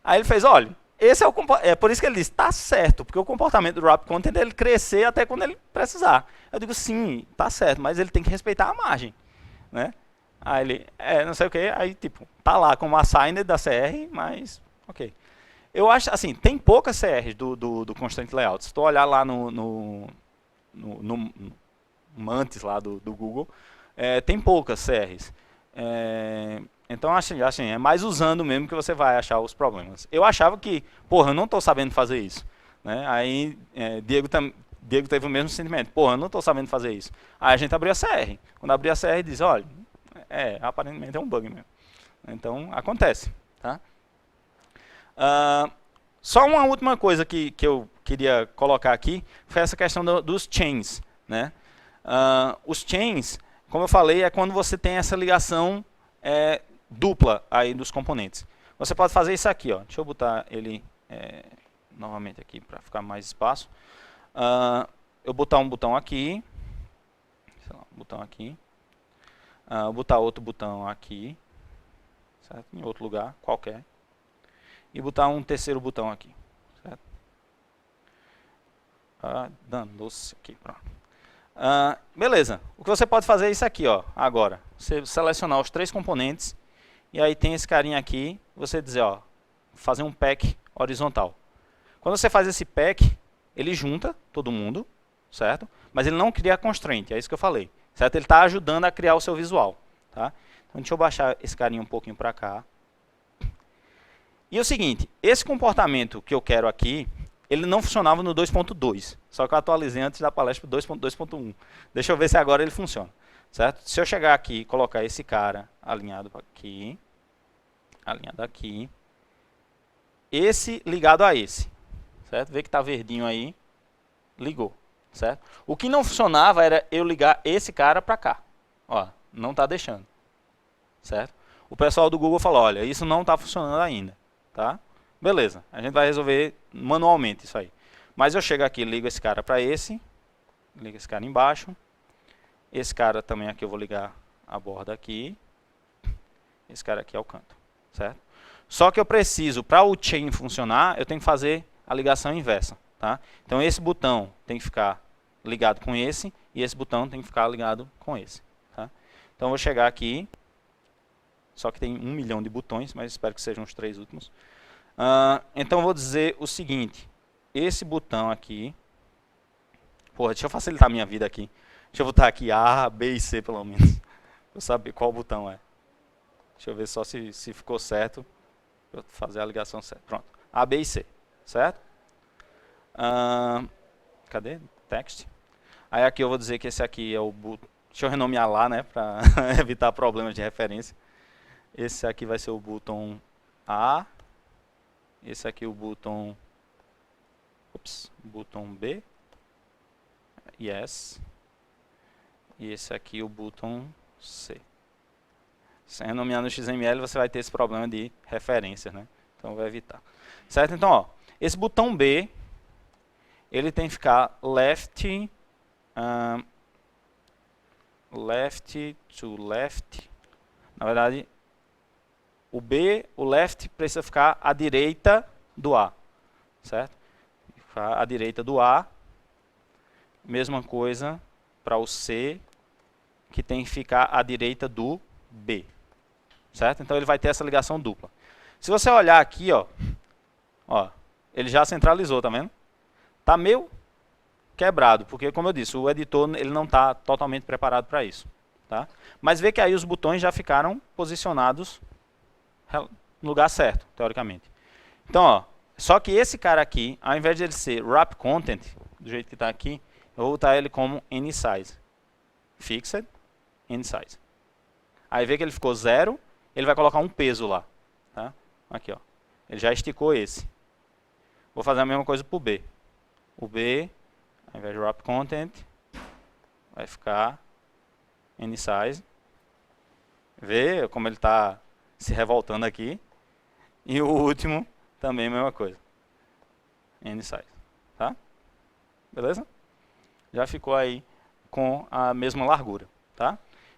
Aí ele fez, olha, esse é por isso que ele diz, tá certo, porque o comportamento do wrap content é ele crescer até quando ele precisar. Eu digo, sim, tá certo, mas ele tem que respeitar a margem. Né? Aí ele, não sei o que, aí tipo, tá lá como assigned da CR, mas, ok. Eu acho, assim, tem poucas CRs do Constraint Layout. Se tu olhar lá no Mantis lá do Google, tem poucas CRs. Então, assim, é mais usando mesmo que você vai achar os problemas. Eu achava que, porra, eu não estou sabendo fazer isso. Né? Aí, Diego teve o mesmo sentimento. Porra, eu não estou sabendo fazer isso. Aí a gente abriu a CR. Quando abriu a CR, diz, olha, aparentemente é um bug mesmo. Então, acontece. Tá? Só uma última coisa que eu queria colocar aqui foi essa questão dos chains. Né? Os chains, como eu falei, é quando você tem essa ligação dupla aí dos componentes. Você pode fazer isso aqui. Ó. Deixa eu botar ele novamente aqui para ficar mais espaço. Eu botar um botão aqui. Sei lá, um botão aqui. Botar outro botão aqui. Certo? Em outro lugar, qualquer. E botar um terceiro botão aqui. Certo? Danou-se aqui, pronto. Beleza. O que você pode fazer é isso aqui, ó, agora. Você selecionar os 3 componentes. E aí tem esse carinha aqui. Você dizer, ó, fazer um pack horizontal. Quando você faz esse pack, ele junta todo mundo, certo? Mas ele não cria constraint, é isso que eu falei. Certo? Ele está ajudando a criar o seu visual. Tá? Então deixa eu baixar esse carinha um pouquinho para cá. E é o seguinte, esse comportamento que eu quero aqui, ele não funcionava no 2.2. Só que eu atualizei antes da palestra para 2.2.1. Deixa eu ver se agora ele funciona. Certo? Se eu chegar aqui e colocar esse cara alinhado aqui, esse ligado a esse. Certo? Vê que está verdinho aí, ligou. Certo? O que não funcionava era eu ligar esse cara para cá. Ó, não está deixando. Certo? O pessoal do Google falou, olha, isso não está funcionando ainda. Tá? Beleza, a gente vai resolver manualmente isso aí. Mas eu chego aqui, ligo esse cara para esse, ligo esse cara embaixo. Esse cara também aqui eu vou ligar a borda aqui. Esse cara aqui ao canto. Certo? Só que eu preciso, para o chain funcionar, eu tenho que fazer a ligação inversa. Tá? Então esse botão tem que ficar ligado com esse, e esse botão tem que ficar ligado com esse. Tá? Então eu vou chegar aqui, só que tem 1 milhão de botões, mas espero que sejam os 3 últimos. Então eu vou dizer o seguinte, esse botão aqui, porra, deixa eu facilitar a minha vida aqui. Deixa eu botar aqui A, B e C pelo menos, para eu saber qual botão é. Deixa eu ver só se ficou certo, para eu fazer a ligação certa. Pronto, A, B e C, certo? Cadê? Text. Aí aqui eu vou dizer que esse aqui é o botão. Deixa eu renomear lá, né, para evitar problemas de referência. Esse aqui vai ser o botão A. Esse aqui o botão, botão B, yes, e esse aqui o botão C. Se renomear no XML, você vai ter esse problema de referências, né? Então vai evitar. Certo? Então, ó, esse botão B, ele tem que ficar left to left. Na verdade, o B, o left, precisa ficar à direita do A. Certo? Ficar à direita do A. Mesma coisa para o C, que tem que ficar à direita do B. Certo? Então ele vai ter essa ligação dupla. Se você olhar aqui, ó, ele já centralizou, tá vendo? Tá meio quebrado, porque como eu disse, o editor ele não está totalmente preparado para isso. Tá? Mas vê que aí os botões já ficaram posicionados no lugar certo, teoricamente. Então, ó, só que esse cara aqui, ao invés de ele ser wrap content, do jeito que está aqui, eu vou botar ele como anysize. Fixed, anysize. Aí vê que ele ficou 0, ele vai colocar um peso lá. Tá? Aqui, ó. Ele já esticou esse. Vou fazer a mesma coisa para o B. O B, ao invés de wrap content, vai ficar anysize. Vê como ele está se revoltando aqui. E o último, também a mesma coisa. Anysize. Tá? Beleza? Já ficou aí com a mesma largura. Tá?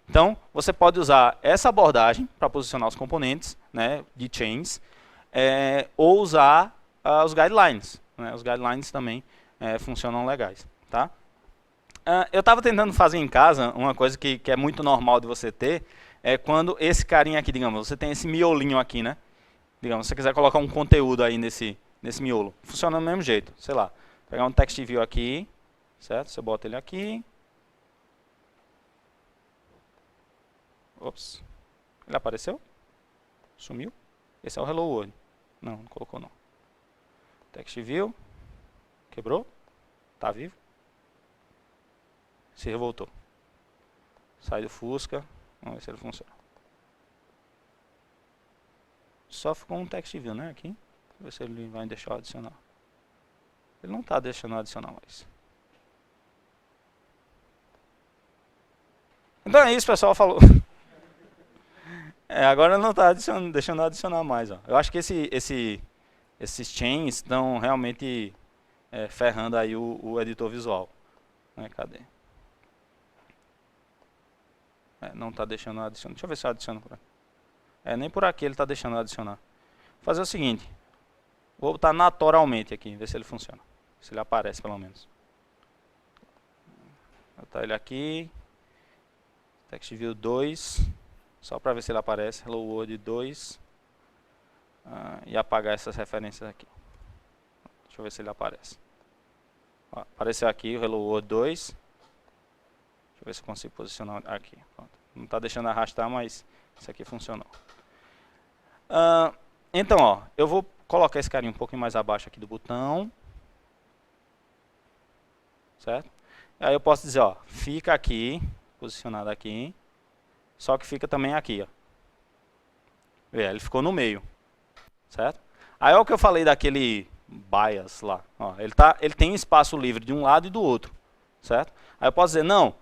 Então, você pode usar essa abordagem para posicionar os componentes, né, de chains, ou usar os guidelines. Né? Os guidelines também funcionam legais. Tá? Eu estava tentando fazer em casa uma coisa que é muito normal de você ter, é quando esse carinha aqui, digamos, você tem esse miolinho aqui, né? Digamos, se você quiser colocar um conteúdo aí nesse miolo, funciona do mesmo jeito. Sei lá, pegar um text view aqui, certo? Você bota ele aqui. Ops. Ele apareceu? Sumiu? Esse é o Hello World. Não, não colocou não. Text view. Quebrou? Tá vivo? Se revoltou. Sai do Fusca. Vamos ver se ele funciona. Só ficou um text view, né? Aqui. Vamos ver se ele vai deixar eu adicionar. Ele não está deixando eu adicionar mais. Então é isso, pessoal. Falou. Agora não está deixando eu adicionar mais. Ó. Eu acho que esses chains estão realmente ferrando aí o editor visual. Cadê? Não está deixando eu adicionar. Deixa eu ver se eu adiciono por aqui. Nem por aqui ele está deixando eu adicionar. Vou fazer o seguinte. Vou botar naturalmente aqui, ver se ele funciona. Se ele aparece pelo menos. Vou botar ele aqui. Text view 2. Só para ver se ele aparece. Hello World 2. E apagar essas referências aqui. Deixa eu ver se ele aparece. Apareceu aqui o Hello World 2. Deixa eu ver se eu consigo posicionar aqui. Pronto. Não está deixando arrastar, mas isso aqui funcionou. Então, ó, eu vou colocar esse carinha um pouquinho mais abaixo aqui do botão. Certo? Aí eu posso dizer, ó, fica aqui, posicionado aqui. Só que fica também aqui, ó. Vê, ele ficou no meio. Certo? Aí é o que eu falei daquele bias lá. Ó, ele tem espaço livre de um lado e do outro. Certo? Aí eu posso dizer, não,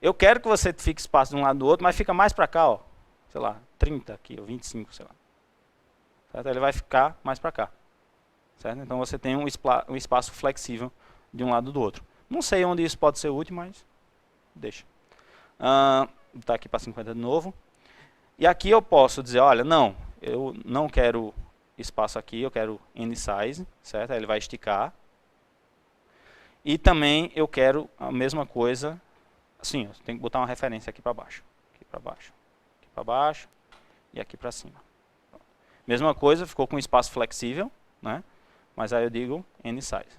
eu quero que você fique espaço de um lado e do outro, mas fica mais para cá, ó. Sei lá, 30 aqui, ou 25, sei lá. Certo? Ele vai ficar mais para cá. Certo? Então você tem um espaço flexível de um lado e do outro. Não sei onde isso pode ser útil, mas deixa. Vou botar aqui para 50 de novo. E aqui eu posso dizer, olha, não, eu não quero espaço aqui, eu quero anysize, certo? Aí ele vai esticar. E também eu quero a mesma coisa, assim, eu tenho que botar uma referência aqui para baixo. Aqui para baixo, aqui para baixo e aqui para cima. Mesma coisa, ficou com espaço flexível, né? Mas aí eu digo anysize.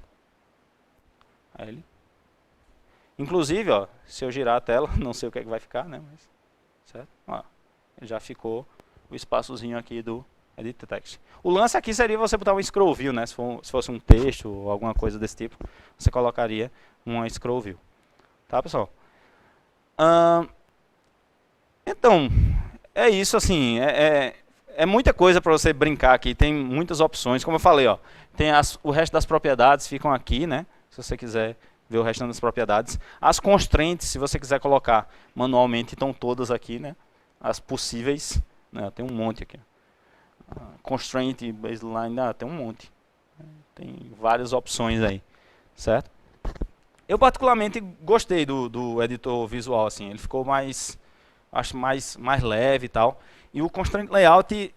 Aí ele... Inclusive, ó, se eu girar a tela, não sei o que é que vai ficar, né? Mas, certo? Ó, já ficou o espaçozinho aqui do Edit Text. O lance aqui seria você botar um scroll view, né? Se fosse um texto ou alguma coisa desse tipo, você colocaria uma scroll view. Tá, pessoal? Então, é isso, assim, é muita coisa para você brincar aqui, tem muitas opções, como eu falei, ó, tem o resto das propriedades ficam aqui, né? Se você quiser ver o resto das propriedades. As constraints, se você quiser colocar manualmente, estão todas aqui, né? As possíveis, né? Tem um monte aqui. Constraint, baseline, tem um monte. Tem várias opções aí, certo? Eu particularmente gostei do editor visual, assim, ele ficou acho mais leve e tal. E o Constraint Layout,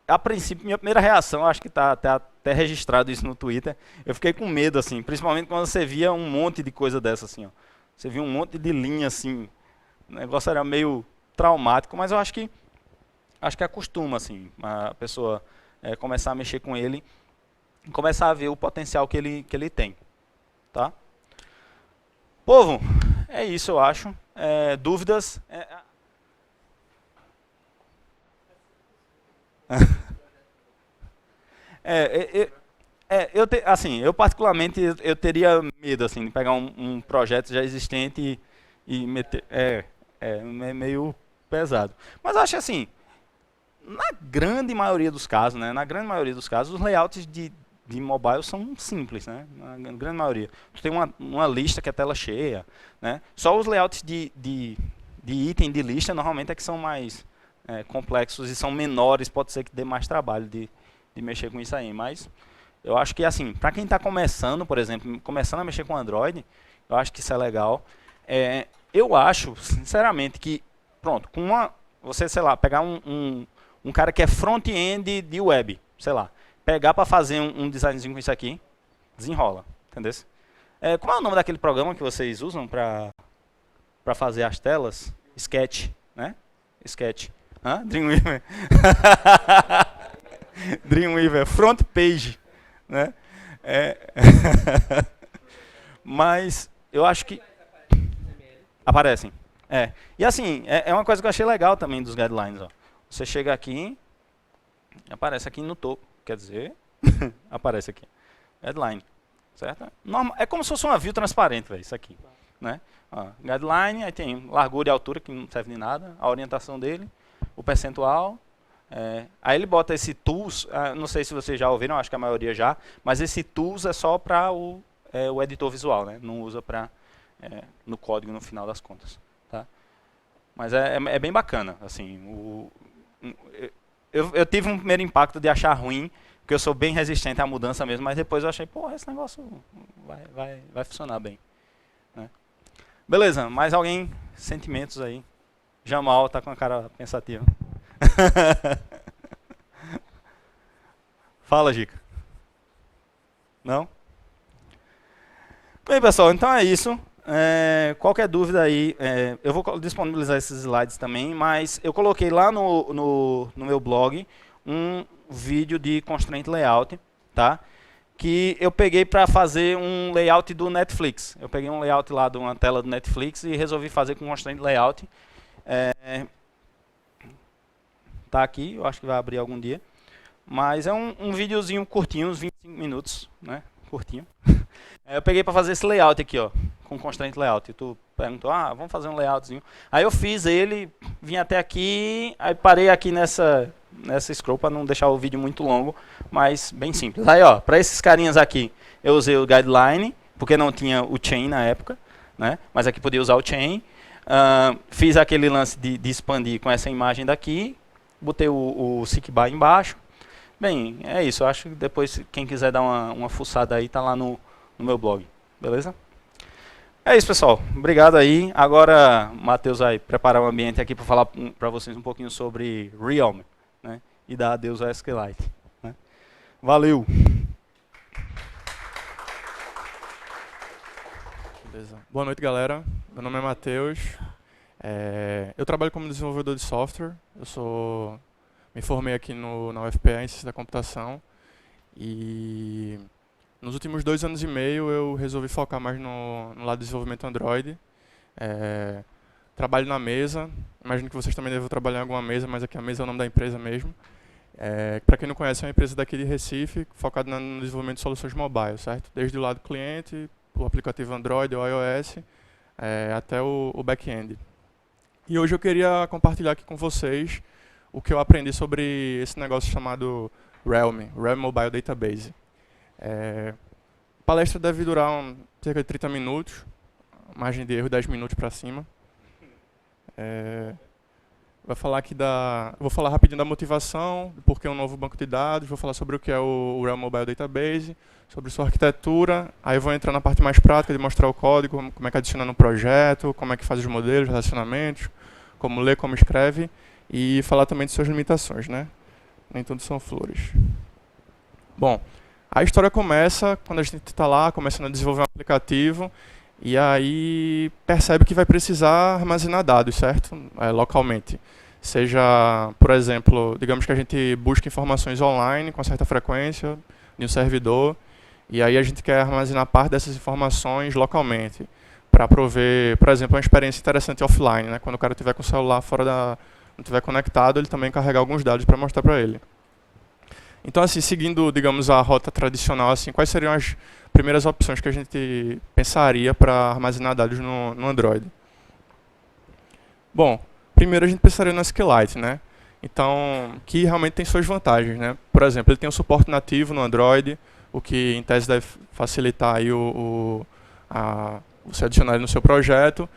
a princípio, minha primeira reação, acho que está até registrado isso no Twitter, eu fiquei com medo, assim, principalmente quando você via um monte de coisa dessa, assim, ó. Você via um monte de linha, assim, o negócio era meio traumático, mas eu acho que acostuma, assim, a pessoa começar a mexer com ele e começar a ver o potencial que ele tem, tá? Povo, é isso, eu acho. Dúvidas? Eu particularmente eu teria medo assim de pegar um projeto já existente e meter. É meio pesado. Mas eu acho assim, na grande maioria dos casos, né? Na grande maioria dos casos, os layouts de mobile são simples, né? Na grande maioria. Tu tem uma lista que é tela cheia, né? Só os layouts de item de lista normalmente é que são mais complexos e são menores, pode ser que dê mais trabalho de mexer com isso aí, mas eu acho que assim, para quem está começando, por exemplo, começando a mexer com Android, eu acho que isso é legal. Eu acho, sinceramente, que pronto, você, sei lá, pegar um cara que é front-end de web, sei lá, pegar para fazer um designzinho com isso aqui, desenrola, entendeu? Como é o nome daquele programa que vocês usam para fazer as telas? Sketch, né? Sketch. Dreamweaver. Dreamweaver, front page, né? Mas eu acho que aparecem. E assim, é uma coisa que eu achei legal também dos guidelines. Ó. Você chega aqui, aparece aqui no topo, quer dizer, aparece aqui, guideline, certo? É como se fosse uma view transparente, véio, isso aqui, né? Guideline, aí tem largura e altura, que não serve de nada, a orientação dele, o percentual. Aí ele bota esse tools, não sei se vocês já ouviram, acho que a maioria já, mas esse tools é só para o editor visual, né? Não usa para no código no final das contas, tá? Mas é bem bacana, assim. Eu tive um primeiro impacto de achar ruim, porque eu sou bem resistente à mudança mesmo, mas depois eu achei, porra, esse negócio vai funcionar bem, né? Beleza, mais alguém? Sentimentos aí? Jamal tá com a cara pensativa. Fala, Gica. Não? Bem, pessoal, então é isso. Qualquer dúvida aí, eu vou disponibilizar esses slides também, mas eu coloquei lá no meu blog um vídeo de Constraint Layout, tá? Que eu peguei para fazer um layout do Netflix. Eu peguei um layout lá de uma tela do Netflix e resolvi fazer com Constraint Layout. Tá aqui, eu acho que vai abrir algum dia. Mas é um videozinho curtinho, uns 25 minutos, né? Curtinho. Eu peguei para fazer esse layout aqui, ó, com Constraint Layout. E tu perguntou, vamos fazer um layoutzinho. Aí eu fiz ele, vim até aqui, aí parei aqui nessa scroll para não deixar o vídeo muito longo, mas bem simples. Aí, ó, para esses carinhas aqui, eu usei o guideline, porque não tinha o chain na época, né? Mas aqui podia usar o chain. Fiz aquele lance de expandir com essa imagem daqui, botei o seek by embaixo. Bem, é isso. Eu acho que depois, quem quiser dar uma fuçada aí, tá lá no meu blog. Beleza? É isso, pessoal. Obrigado aí. Agora, Matheus vai preparar o ambiente aqui para falar para vocês um pouquinho sobre Realm, né? E dar adeus ao SQLite. Né? Valeu! Beleza. Boa noite, galera. Meu nome é Matheus. Eu trabalho como desenvolvedor de software. Me formei aqui na UFPA em Ciência da Computação e nos últimos 2 anos e meio eu resolvi focar mais no lado de desenvolvimento Android. Trabalho na Mesa, imagino que vocês também devem trabalhar em alguma mesa, mas aqui a Mesa é o nome da empresa mesmo. Para quem não conhece, é uma empresa daqui de Recife, focada no desenvolvimento de soluções mobile, certo? Desde o lado cliente, o aplicativo Android ou iOS, até o back-end. E hoje eu queria compartilhar aqui com vocês o que eu aprendi sobre esse negócio chamado Realm Mobile Database. A palestra deve durar cerca de 30 minutos, margem de erro 10 minutos para cima. Vou falar rapidinho da motivação, por que um novo banco de dados, vou falar sobre o que é o Realm Mobile Database, sobre sua arquitetura, aí eu vou entrar na parte mais prática de mostrar o código, como é que adiciona no projeto, como é que faz os modelos, relacionamentos, como lê, como escreve, e falar também de suas limitações, né? Nem tudo são flores. Bom, a história começa quando a gente está lá, começando a desenvolver um aplicativo, e aí percebe que vai precisar armazenar dados, certo? Localmente. Seja, por exemplo, digamos que a gente busca informações online com certa frequência, em um servidor, e aí a gente quer armazenar parte dessas informações localmente, para prover, por exemplo, uma experiência interessante offline, né? Quando o cara estiver com o celular não estiver conectado, ele também carregar alguns dados para mostrar para ele. Então, assim, seguindo, digamos, a rota tradicional, assim, quais seriam as primeiras opções que a gente pensaria para armazenar dados no Android? Bom, primeiro a gente pensaria no SQLite, né? Então, que realmente tem suas vantagens, né? Por exemplo, ele tem um suporte nativo no Android, o que em tese deve facilitar aí você adicionar ele no seu projeto.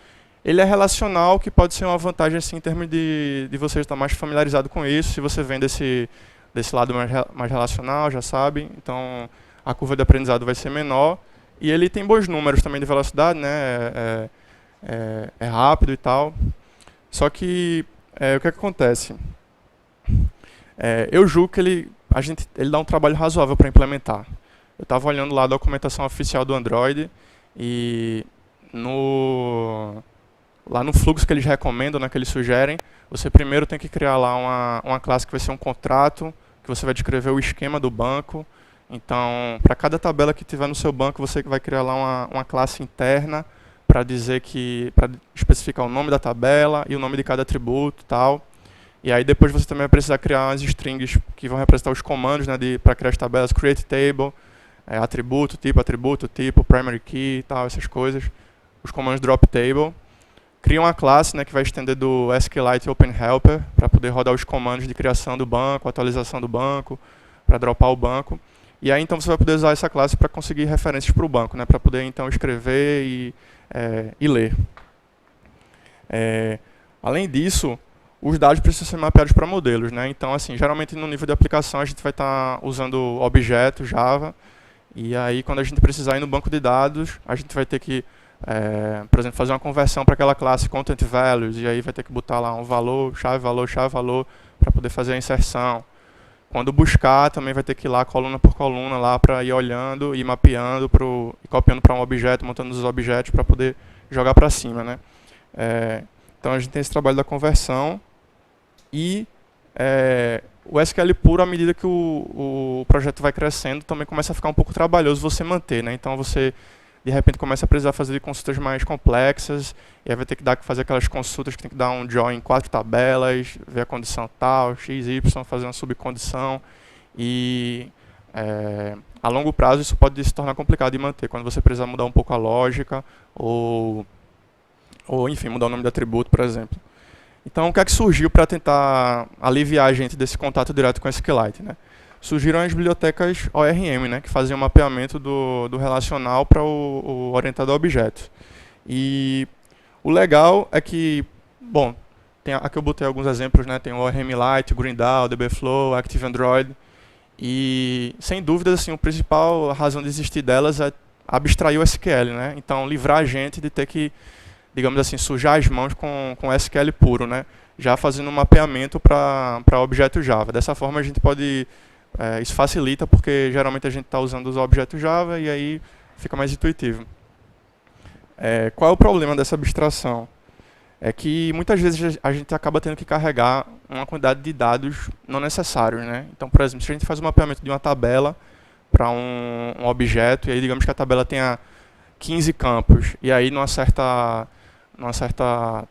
Ele é relacional, que pode ser uma vantagem assim, em termos de você estar mais familiarizado com isso, se você vem desse lado mais relacional, já sabe. Então, a curva de aprendizado vai ser menor. E ele tem bons números também de velocidade, né? É rápido e tal. Só que, o que acontece? Eu julgo que ele dá um trabalho razoável para implementar. Eu estava olhando lá a documentação oficial do Android e lá no fluxo que eles recomendam, né, que eles sugerem, você primeiro tem que criar lá uma classe que vai ser um contrato, que você vai descrever o esquema do banco. Então, para cada tabela que tiver no seu banco, você vai criar lá uma classe interna para especificar o nome da tabela e o nome de cada atributo e tal. E aí depois você também vai precisar criar umas strings que vão representar os comandos, né, para criar as tabelas, create table, atributo, tipo, primary key e tal, essas coisas. Os comandos drop table. Cria uma classe, né, que vai estender do SQLite Open Helper para poder rodar os comandos de criação do banco, atualização do banco, para dropar o banco. E aí então você vai poder usar essa classe para conseguir referências para o banco, né, para poder então escrever e ler. Além disso, os dados precisam ser mapeados para modelos, né? Então, assim, geralmente no nível de aplicação a gente vai estar usando objeto, Java, e aí quando a gente precisar ir no banco de dados, a gente vai ter que, por exemplo, fazer uma conversão para aquela classe content values, e aí vai ter que botar lá um valor, chave, valor, para poder fazer a inserção. Quando buscar, também vai ter que ir lá coluna por coluna lá para ir olhando e mapeando, e copiando para um objeto, montando os objetos para poder jogar para cima, né? Então a gente tem esse trabalho da conversão. E o SQL puro, à medida que o projeto vai crescendo, também começa a ficar um pouco trabalhoso você manter, né? Então você, de repente, começa a precisar fazer consultas mais complexas, e aí vai ter que fazer aquelas consultas que tem que dar um join em 4 tabelas, ver a condição tal, x, y, fazer uma subcondição. E a longo prazo isso pode se tornar complicado de manter, quando você precisar mudar um pouco a lógica, ou enfim, mudar o nome do atributo, por exemplo. Então, o que é que surgiu para tentar aliviar a gente desse contato direto com a SQLite, né? Surgiram as bibliotecas ORM, né, que faziam o mapeamento do relacional para o orientado a objetos. E o legal é que, bom, aqui eu botei alguns exemplos, né? Tem o ORMLite, GreenDAO, DBFlow, Active Android. E, sem dúvida, assim, a principal razão de existir delas é abstrair o SQL, né? Então, livrar a gente de ter que, digamos assim, sujar as mãos com SQL puro, né? Já fazendo um mapeamento para objeto Java. Dessa forma a gente pode, isso facilita porque geralmente a gente está usando os objetos Java e aí fica mais intuitivo. Qual é o problema dessa abstração? É que muitas vezes a gente acaba tendo que carregar uma quantidade de dados não necessários, né? Então, por exemplo, se a gente faz um mapeamento de uma tabela para um objeto, e aí digamos que a tabela tenha 15 campos, e aí numa certa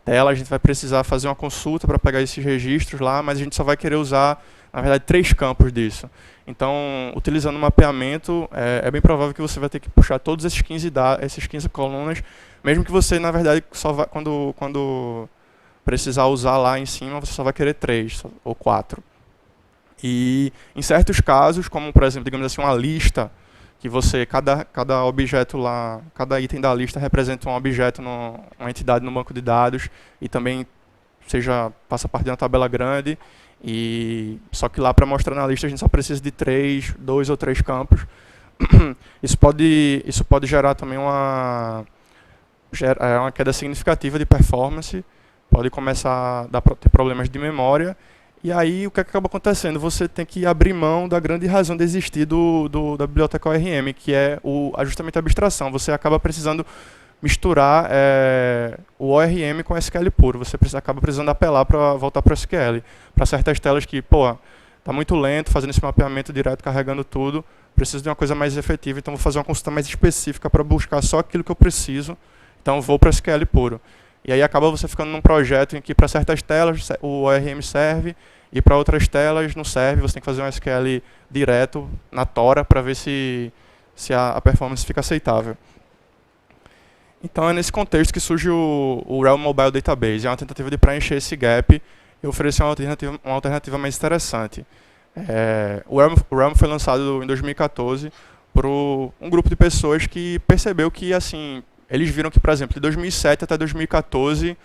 tela a gente vai precisar fazer uma consulta para pegar esses registros lá, mas a gente só vai querer usar, na verdade, 3 campos disso. Então, utilizando o mapeamento, é bem provável que você vai ter que puxar todos esses 15 colunas, mesmo que você, na verdade, só vai, quando precisar usar lá em cima, você só vai querer 3 ou 4. E em certos casos, como por exemplo, digamos assim, uma lista, que você, cada objeto lá, cada item da lista representa um objeto, uma entidade no banco de dados, e também passa parte de uma tabela grande, e só que lá para mostrar na lista a gente só precisa de 2 ou 3 campos. Isso pode gerar também uma queda significativa de performance, pode começar a ter problemas de memória, e aí o que acaba acontecendo? Você tem que abrir mão da grande razão de existir da biblioteca ORM, que é justamente a abstração. Você acaba precisando misturar o ORM com SQL puro. Você acaba precisando apelar para voltar para o SQL. Para certas telas que, está muito lento, fazendo esse mapeamento direto, carregando tudo, preciso de uma coisa mais efetiva, então vou fazer uma consulta mais específica para buscar só aquilo que eu preciso, então vou para o SQL puro. E aí acaba você ficando num projeto em que para certas telas o ORM serve, e para outras telas não serve, você tem que fazer um SQL direto na tora para ver se a performance fica aceitável. Então é nesse contexto que surge o Realm Mobile Database, é uma tentativa de preencher esse gap e oferecer uma alternativa mais interessante. O Realm foi lançado em 2014 por um grupo de pessoas que percebeu que, assim, eles viram que, por exemplo, de 2007 até 2014,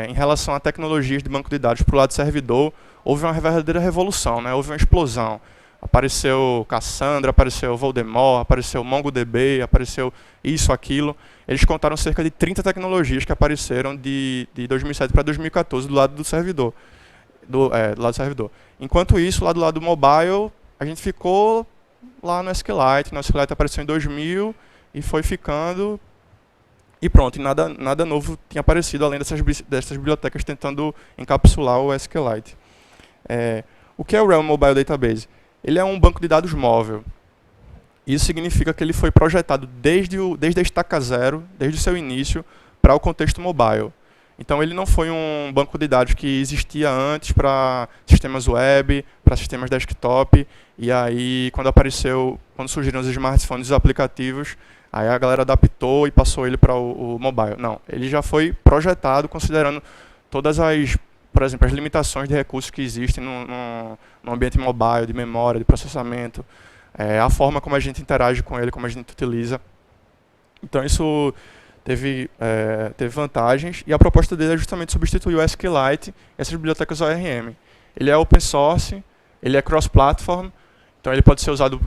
em relação a tecnologias de banco de dados para o lado servidor, houve uma verdadeira revolução, né? Houve uma explosão. Apareceu Cassandra, apareceu Voldemort, apareceu MongoDB, apareceu isso, aquilo. Eles contaram cerca de 30 tecnologias que apareceram de 2007 para 2014 do lado do servidor. Do lado do servidor. Enquanto isso, lá do lado do mobile, a gente ficou lá no SQLite. No SQLite apareceu em 2000 e foi ficando. E pronto, e nada novo tinha aparecido, além dessas bibliotecas tentando encapsular o SQLite. O que é o Realm Mobile Database? Ele é um banco de dados móvel. Isso significa que ele foi projetado desde a estaca zero, desde o seu início, para o contexto mobile. Então ele não foi um banco de dados que existia antes para sistemas web, para sistemas desktop, e aí quando surgiram os smartphones e os aplicativos, aí a galera adaptou e passou ele para o mobile. Não, ele já foi projetado considerando todas por exemplo, as limitações de recursos que existem no ambiente mobile, de memória, de processamento, a forma como a gente interage com ele, como a gente utiliza. Então isso teve vantagens, e a proposta dele é justamente substituir o SQLite e essas bibliotecas ORM. Ele é open source, ele é cross-platform, então ele pode ser usado,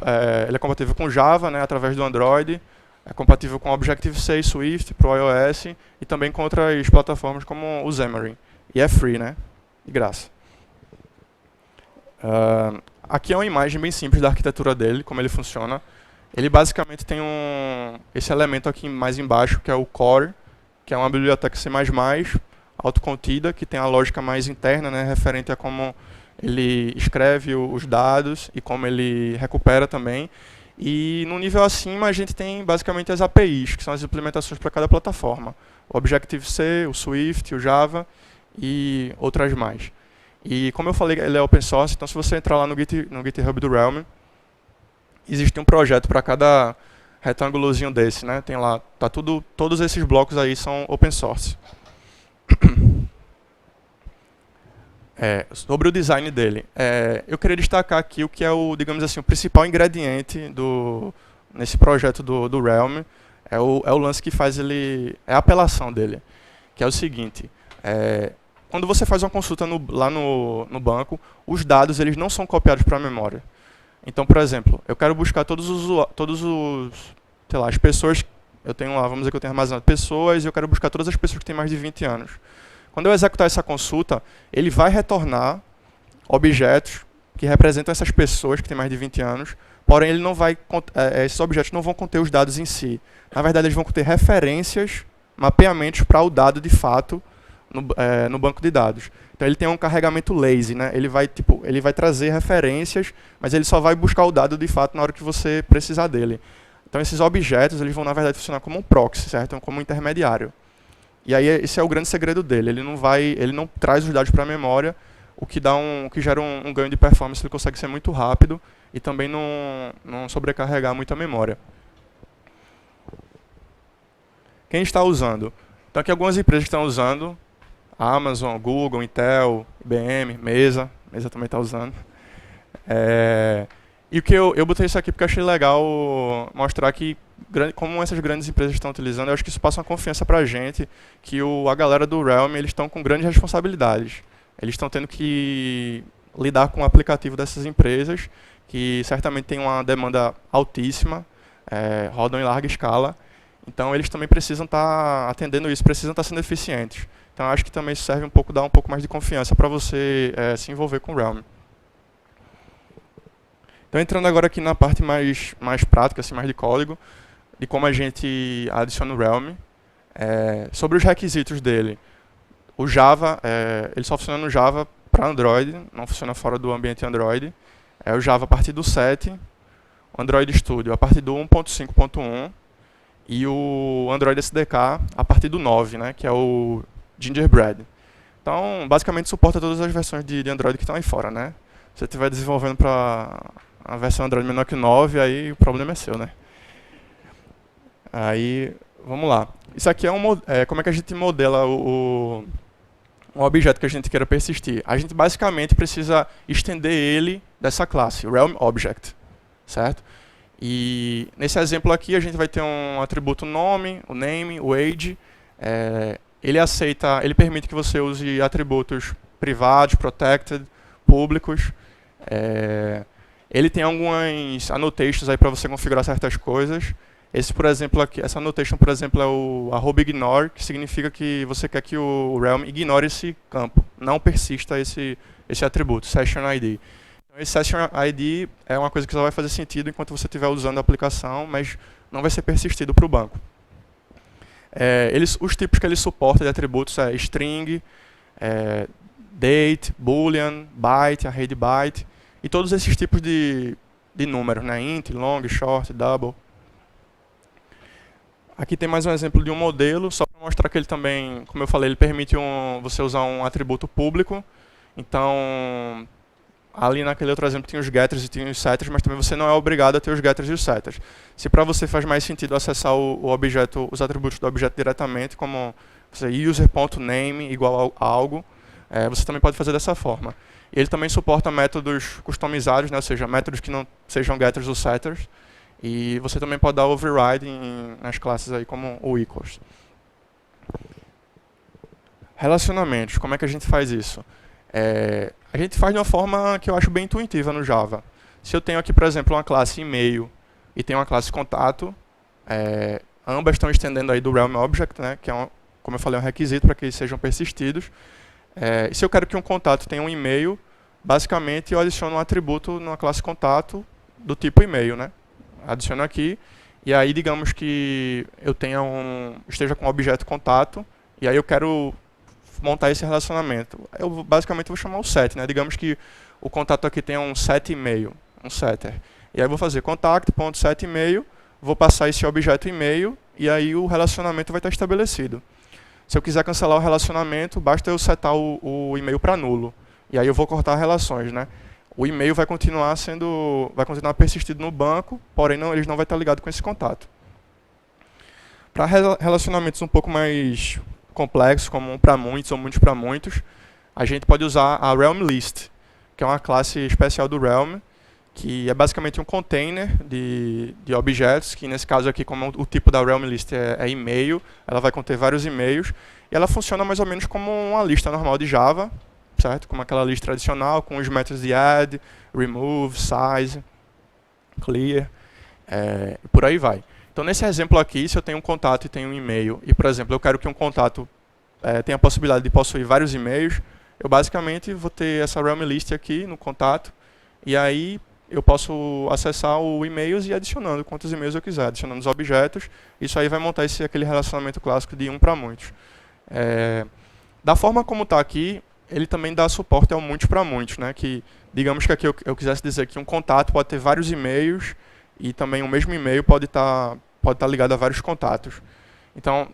ele é compatível com Java, né, através do Android, é compatível com Objective-C e Swift para o iOS, e também com outras plataformas como o Xamarin. E é free, né? De graça. Aqui é uma imagem bem simples da arquitetura dele, como ele funciona. Ele basicamente tem esse elemento aqui mais embaixo, que é o core, que é uma biblioteca C++, autocontida, que tem a lógica mais interna, né, referente a como ele escreve os dados e como ele recupera também. E no nível acima a gente tem basicamente as APIs, que são as implementações para cada plataforma. O Objective-C, o Swift, o Java e outras mais. E como eu falei, ele é open source, então se você entrar lá no GitHub do Realm, existe um projeto para cada retângulozinho desse, né? Tem lá, todos esses blocos aí são open source. Sobre o design dele, eu queria destacar aqui o que é digamos assim, o principal ingrediente nesse projeto do Realm, é o lance que faz é a apelação dele, que é o seguinte: quando você faz uma consulta lá no banco, os dados eles não são copiados para a memória. Então, por exemplo, eu quero buscar sei lá, as pessoas, eu tenho lá, vamos dizer que eu tenho armazenado pessoas, e eu quero buscar todas as pessoas que têm mais de 20 anos. Quando eu executar essa consulta, ele vai retornar objetos que representam essas pessoas que têm mais de 20 anos, porém esses objetos não vão conter os dados em si. Na verdade, eles vão conter referências, mapeamentos para o dado de fato no banco de dados. Então ele tem um carregamento lazy, né? Ele vai trazer referências, mas ele só vai buscar o dado de fato na hora que você precisar dele. Então esses objetos eles vão na verdade funcionar como um proxy, certo? Então, como um intermediário. E aí esse é o grande segredo dele. Ele não traz os dados para a memória, o que gera um ganho de performance. Ele consegue ser muito rápido e também não sobrecarregar muito a memória. Quem está usando? Então aqui algumas empresas que estão usando. Amazon, Google, Intel, IBM, Mesa também está usando. E o que eu botei isso aqui porque eu achei legal mostrar que, como essas grandes empresas estão utilizando, eu acho que isso passa uma confiança para a gente, que a galera do Realm, eles estão com grandes responsabilidades. Eles estão tendo que lidar com o aplicativo dessas empresas, que certamente tem uma demanda altíssima, rodam em larga escala. Então eles também precisam estar atendendo isso, precisam estar sendo eficientes. Então acho que também isso serve dar um pouco mais de confiança para você se envolver com o Realm. Então entrando agora aqui na parte mais prática, assim, mais de código, de como a gente adiciona o Realm. Sobre os requisitos dele, o Java, ele só funciona no Java para Android, não funciona fora do ambiente Android. O Java a partir do 7, o Android Studio a partir do 1.5.1 e o Android SDK a partir do 9, né, que é o Gingerbread. Então, basicamente suporta todas as versões de Android que estão aí fora, né? Se você estiver desenvolvendo para a versão Android menor que o 9, aí o problema é seu, né? Aí, vamos lá. Isso aqui como é que a gente modela um objeto que a gente queira persistir. A gente basicamente precisa estender ele dessa classe, Realm Object, certo? E nesse exemplo aqui a gente vai ter um atributo nome, o name, o age. Ele permite que você use atributos privados, protected, públicos. Ele tem algumas annotations aí para você configurar certas coisas. Essa annotation, por exemplo, é o @ignore, que significa que você quer que o Realm ignore esse campo, não persista esse atributo, Session ID. Então, esse Session ID é uma coisa que só vai fazer sentido enquanto você estiver usando a aplicação, mas não vai ser persistido para o banco. Os tipos que ele suporta de atributos é string, date, boolean, byte, array de byte, e todos esses tipos de números, né? Int, long, short, double. Aqui tem mais um exemplo de um modelo, só para mostrar que ele também, como eu falei, ele permite você usar um atributo público. Então, ali naquele outro exemplo tem os getters e tem os setters, mas também você não é obrigado a ter os getters e os setters. Se para você faz mais sentido acessar os atributos do objeto diretamente, como user.name igual a algo, você também pode fazer dessa forma. Ele também suporta métodos customizados, né, ou seja, métodos que não sejam getters ou setters. E você também pode dar override nas classes aí como o equals. Relacionamentos, como é que a gente faz isso? A gente faz de uma forma que eu acho bem intuitiva no Java. Se eu tenho aqui, por exemplo, uma classe e-mail e tenho uma classe contato, ambas estão estendendo aí do Realm Object, né, que é, como eu falei, um requisito para que eles sejam persistidos. E se eu quero que um contato tenha um e-mail, basicamente eu adiciono um atributo numa classe contato do tipo e-mail, né? Adiciono aqui, e aí digamos que eu esteja com um objeto contato, e aí eu quero montar esse relacionamento. Eu basicamente vou chamar o set, né? Digamos que o contato aqui tem um set e-mail, um setter. E aí eu vou fazer contact.setEmail, vou passar esse objeto e-mail, e aí o relacionamento vai estar estabelecido. Se eu quiser cancelar o relacionamento, basta eu setar o e-mail para nulo. E aí eu vou cortar relações, né? O e-mail vai continuar persistido no banco, porém ele não vai estar ligado com esse contato. Para relacionamentos um pouco mais complexos, como um para muitos ou muitos para muitos, a gente pode usar a Realm List, que é uma classe especial do Realm, que é basicamente um container de objetos, que nesse caso aqui, como o tipo da Realm List é e-mail, ela vai conter vários e-mails, e ela funciona mais ou menos como uma lista normal de Java, certo? Como aquela lista tradicional, com os métodos de add, remove, size, clear, por aí vai. Então, nesse exemplo aqui, se eu tenho um contato e tenho um e-mail, e, por exemplo, eu quero que um contato tenha a possibilidade de possuir vários e-mails, eu basicamente vou ter essa Realm List aqui no contato, e aí eu posso acessar o e-mails e ir adicionando quantos e-mails eu quiser, adicionando os objetos. Isso aí vai montar aquele relacionamento clássico de um para muitos. Da forma como está aqui, ele também dá suporte ao muitos para muitos, né? Que, digamos que aqui eu quisesse dizer que um contato pode ter vários e-mails e também o mesmo e-mail pode estar ligado a vários contatos. Então,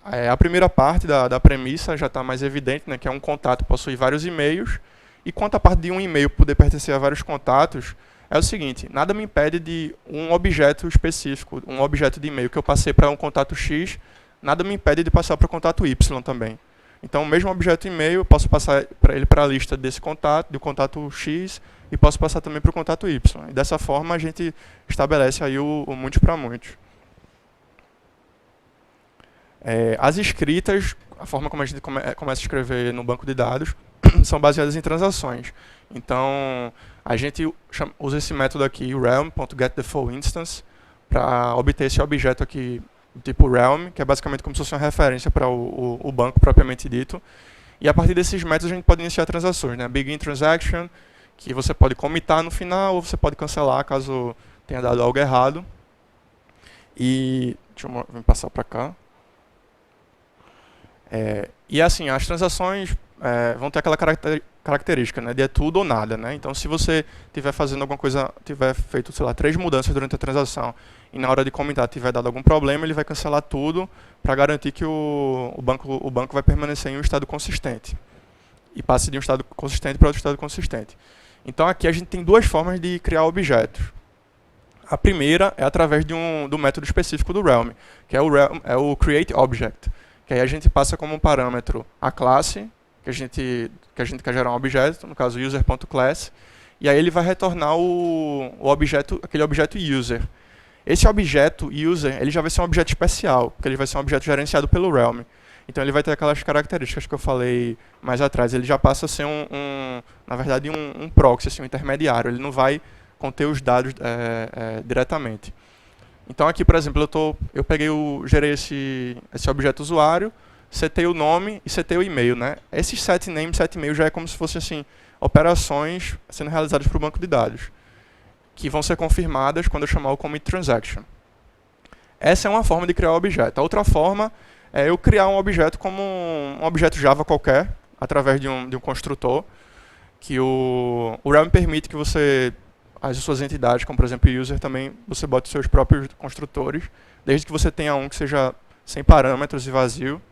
a primeira parte da premissa já está mais evidente, né? Que é um contato possuir vários e-mails, e quanto à parte de um e-mail poder pertencer a vários contatos, é o seguinte: nada me impede de um objeto específico, um objeto de e-mail que eu passei para um contato X, nada me impede de passar para o contato Y também. Então, o mesmo objeto e-mail, eu posso passar para ele para a lista desse contato, do contato X, e posso passar também para o contato Y. E dessa forma, a gente estabelece aí o muitos para muitos. As escritas, a forma como a gente começa a escrever no banco de dados, são baseadas em transações. Então, a gente usa esse método aqui, realm.getDefaultInstance, para obter esse objeto aqui do tipo realm, que é basicamente como se fosse uma referência para o banco propriamente dito. E a partir desses métodos a gente pode iniciar transações, né? Begin transaction, que você pode commitar no final, ou você pode cancelar caso tenha dado algo errado. E deixa eu passar para cá. E assim, as transações vão ter aquela característica, né, de é tudo ou nada, né? Então, se você estiver fazendo alguma coisa, tiver feito, sei lá, 3 mudanças durante a transação e na hora de comentar tiver dado algum problema, ele vai cancelar tudo para garantir que o banco vai permanecer em um estado consistente e passe de um estado consistente para outro estado consistente. Então, aqui a gente tem 2 formas de criar objetos. A primeira é através do método específico do Realm, que é o create object, que aí a gente passa como um parâmetro a classe que a gente quer gerar um objeto, no caso user.class, e aí ele vai retornar aquele objeto user. Esse objeto user, ele já vai ser um objeto especial, porque ele vai ser um objeto gerenciado pelo Realm. Então ele vai ter aquelas características que eu falei mais atrás. Ele já passa a ser na verdade, um proxy, assim, um intermediário. Ele não vai conter os dados diretamente. Então aqui, por exemplo, eu gerei esse objeto usuário, setei o nome e setei o e-mail, né? Esses setName e setEmail já é como se fossem assim, operações sendo realizadas para o banco de dados, que vão ser confirmadas quando eu chamar o commit transaction. Essa é uma forma de criar um objeto. A outra forma é eu criar um objeto como um objeto Java qualquer, através de um construtor, que o Realm permite que as suas entidades, como por exemplo o user, também você bote seus próprios construtores, desde que você tenha um que seja sem parâmetros e vazio.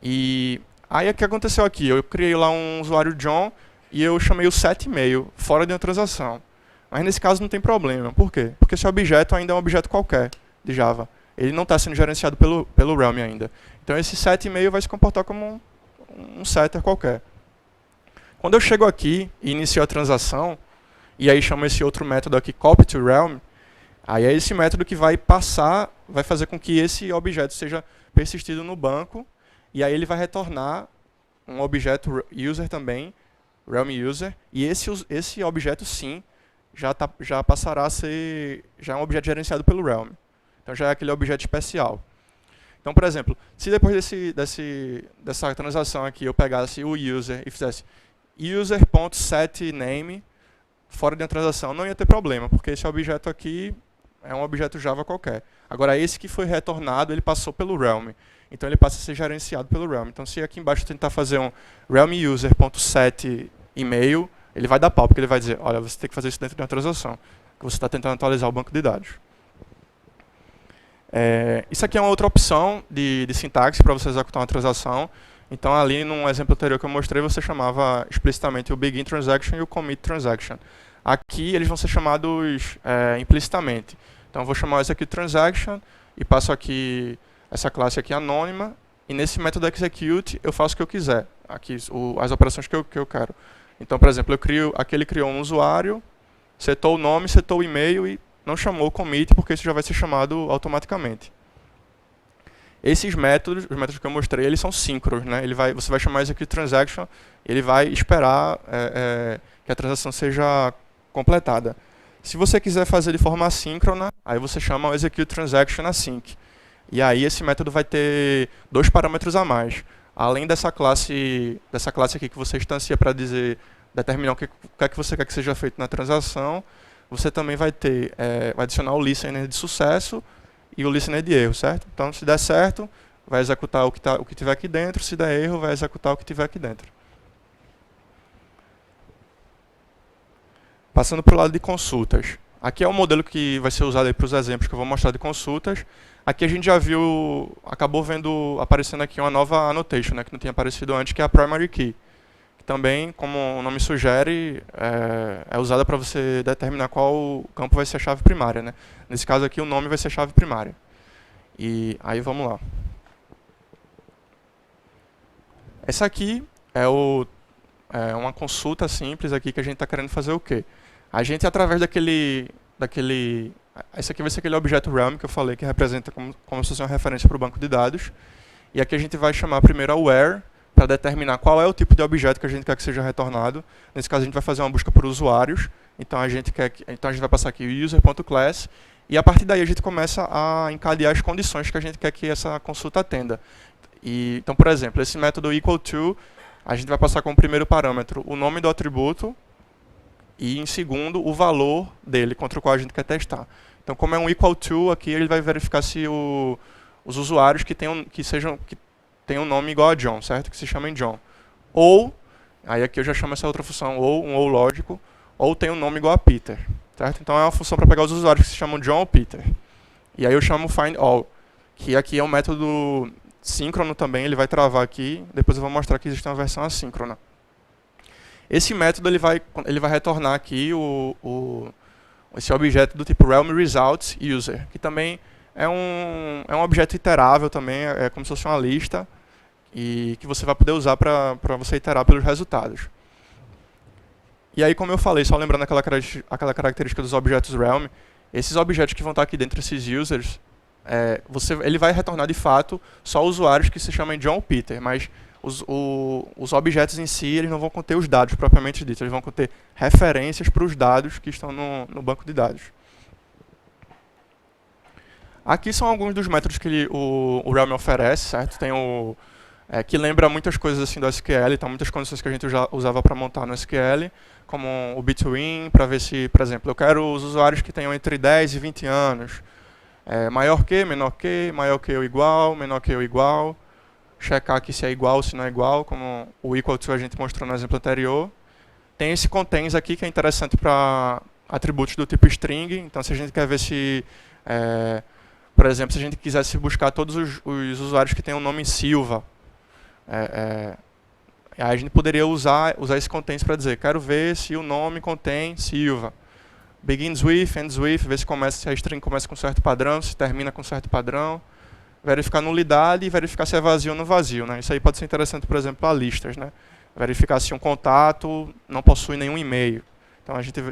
E aí o que aconteceu aqui? Eu criei lá um usuário John e eu chamei o setEmail fora de uma transação. Mas nesse caso não tem problema. Por quê? Porque esse objeto ainda é um objeto qualquer de Java. Ele não está sendo gerenciado pelo Realm ainda. Então esse setEmail vai se comportar como um setter qualquer. Quando eu chego aqui e inicio a transação, e aí chamo esse outro método aqui, copy to Realm, aí é esse método que vai fazer com que esse objeto seja persistido no banco, e aí ele vai retornar um objeto user também, Realm user, e esse objeto sim já passará a ser um objeto gerenciado pelo Realm. Então já é aquele objeto especial. Então, por exemplo, se depois dessa transação aqui eu pegasse o user e fizesse user.setName fora de uma transação, não ia ter problema, porque esse objeto aqui é um objeto Java qualquer. Agora, esse que foi retornado, ele passou pelo Realm. Então, ele passa a ser gerenciado pelo Realm. Então, se aqui embaixo eu tentar fazer um realm user.setEmail, ele vai dar pau, porque ele vai dizer, olha, você tem que fazer isso dentro de uma transação, que você está tentando atualizar o banco de dados. Isso aqui é uma outra opção de sintaxe para você executar uma transação. Então, ali no exemplo anterior que eu mostrei, você chamava explicitamente o begin transaction e o commit transaction. Aqui, eles vão ser chamados implicitamente. Então, eu vou chamar esse aqui transaction e passo aqui essa classe aqui anônima. E nesse método execute, eu faço o que eu quiser. Aqui, as operações que eu quero. Então, por exemplo, aqui ele criou um usuário, setou o nome, setou o e-mail e não chamou o commit, porque isso já vai ser chamado automaticamente. Esses métodos, os métodos que eu mostrei, eles são síncronos, né? Você vai chamar execute transaction, ele vai esperar que a transação seja completada. Se você quiser fazer de forma assíncrona, aí você chama o execute transaction async. E aí esse método vai ter 2 parâmetros a mais. Além dessa classe aqui que você instancia para determinar o que é que você quer que seja feito na transação, você também vai adicionar o listener de sucesso e o listener de erro, certo? Então, se der certo, vai executar o que tiver aqui dentro, se der erro, vai executar o que tiver aqui dentro. Passando para o lado de consultas. Aqui é o modelo que vai ser usado para os exemplos que eu vou mostrar de consultas. Aqui a gente já acabou vendo aparecendo aqui uma nova annotation, né, que não tinha aparecido antes, que é a primary key. Que também, como o nome sugere, é usada para você determinar qual campo vai ser a chave primária, né? Nesse caso aqui, o nome vai ser a chave primária. E aí vamos lá. Essa aqui é uma consulta simples aqui que a gente está querendo fazer o quê? A gente, através esse aqui vai ser aquele objeto realm que eu falei, que representa como se fosse uma referência para o banco de dados. E aqui a gente vai chamar primeiro a where, para determinar qual é o tipo de objeto que a gente quer que seja retornado. Nesse caso, a gente vai fazer uma busca por usuários. Então, a gente vai passar aqui o user.class. E, a partir daí, a gente começa a encadear as condições que a gente quer que essa consulta atenda. Então, por exemplo, esse método equal to, a gente vai passar como primeiro parâmetro o nome do atributo e, em segundo, o valor dele, contra o qual a gente quer testar. Então, como é um equal to, aqui ele vai verificar se os usuários que tenham um nome igual a John, certo? Que se chamem John. Ou, aí aqui eu já chamo essa outra função, ou um ou lógico, ou tem um nome igual a Peter, certo? Então é uma função para pegar os usuários que se chamam John ou Peter. E aí eu chamo find all, que aqui é um método síncrono também, ele vai travar aqui, depois eu vou mostrar que existe uma versão assíncrona. Esse método ele vai retornar aqui esse objeto do tipo realm results user, que também é um objeto iterável também, é como se fosse uma lista, e que você vai poder usar para você iterar pelos resultados. E aí, como eu falei, só lembrando aquela característica dos objetos realm, esses objetos que vão estar aqui dentro desses users, ele vai retornar de fato só usuários que se chamem John ou Peter, mas os objetos em si eles não vão conter os dados propriamente ditos, eles vão conter referências para os dados que estão no banco de dados. Aqui são alguns dos métodos que o Realm oferece, certo? Tem que lembra muitas coisas assim do SQL, então muitas condições que a gente já usava para montar no SQL, como o between, para ver se, por exemplo, eu quero os usuários que tenham entre 10 e 20 anos. Maior que, menor que, maior que ou igual, menor que ou igual. Checar aqui se é igual ou se não é igual, como o equal to a gente mostrou no exemplo anterior. Tem esse contains aqui, que é interessante para atributos do tipo string. Então, se a gente quer ver se, por exemplo, se a gente quisesse buscar todos os usuários que têm o nome Silva, a gente poderia usar esse contains para dizer, quero ver se o nome contém Silva. Begins with, ends with, ver se a string começa com certo padrão, se termina com certo padrão. Verificar nulidade e verificar se é vazio ou não vazio, né? Isso aí pode ser interessante, por exemplo, para listas, né? Verificar se um contato não possui nenhum e-mail. Então a gente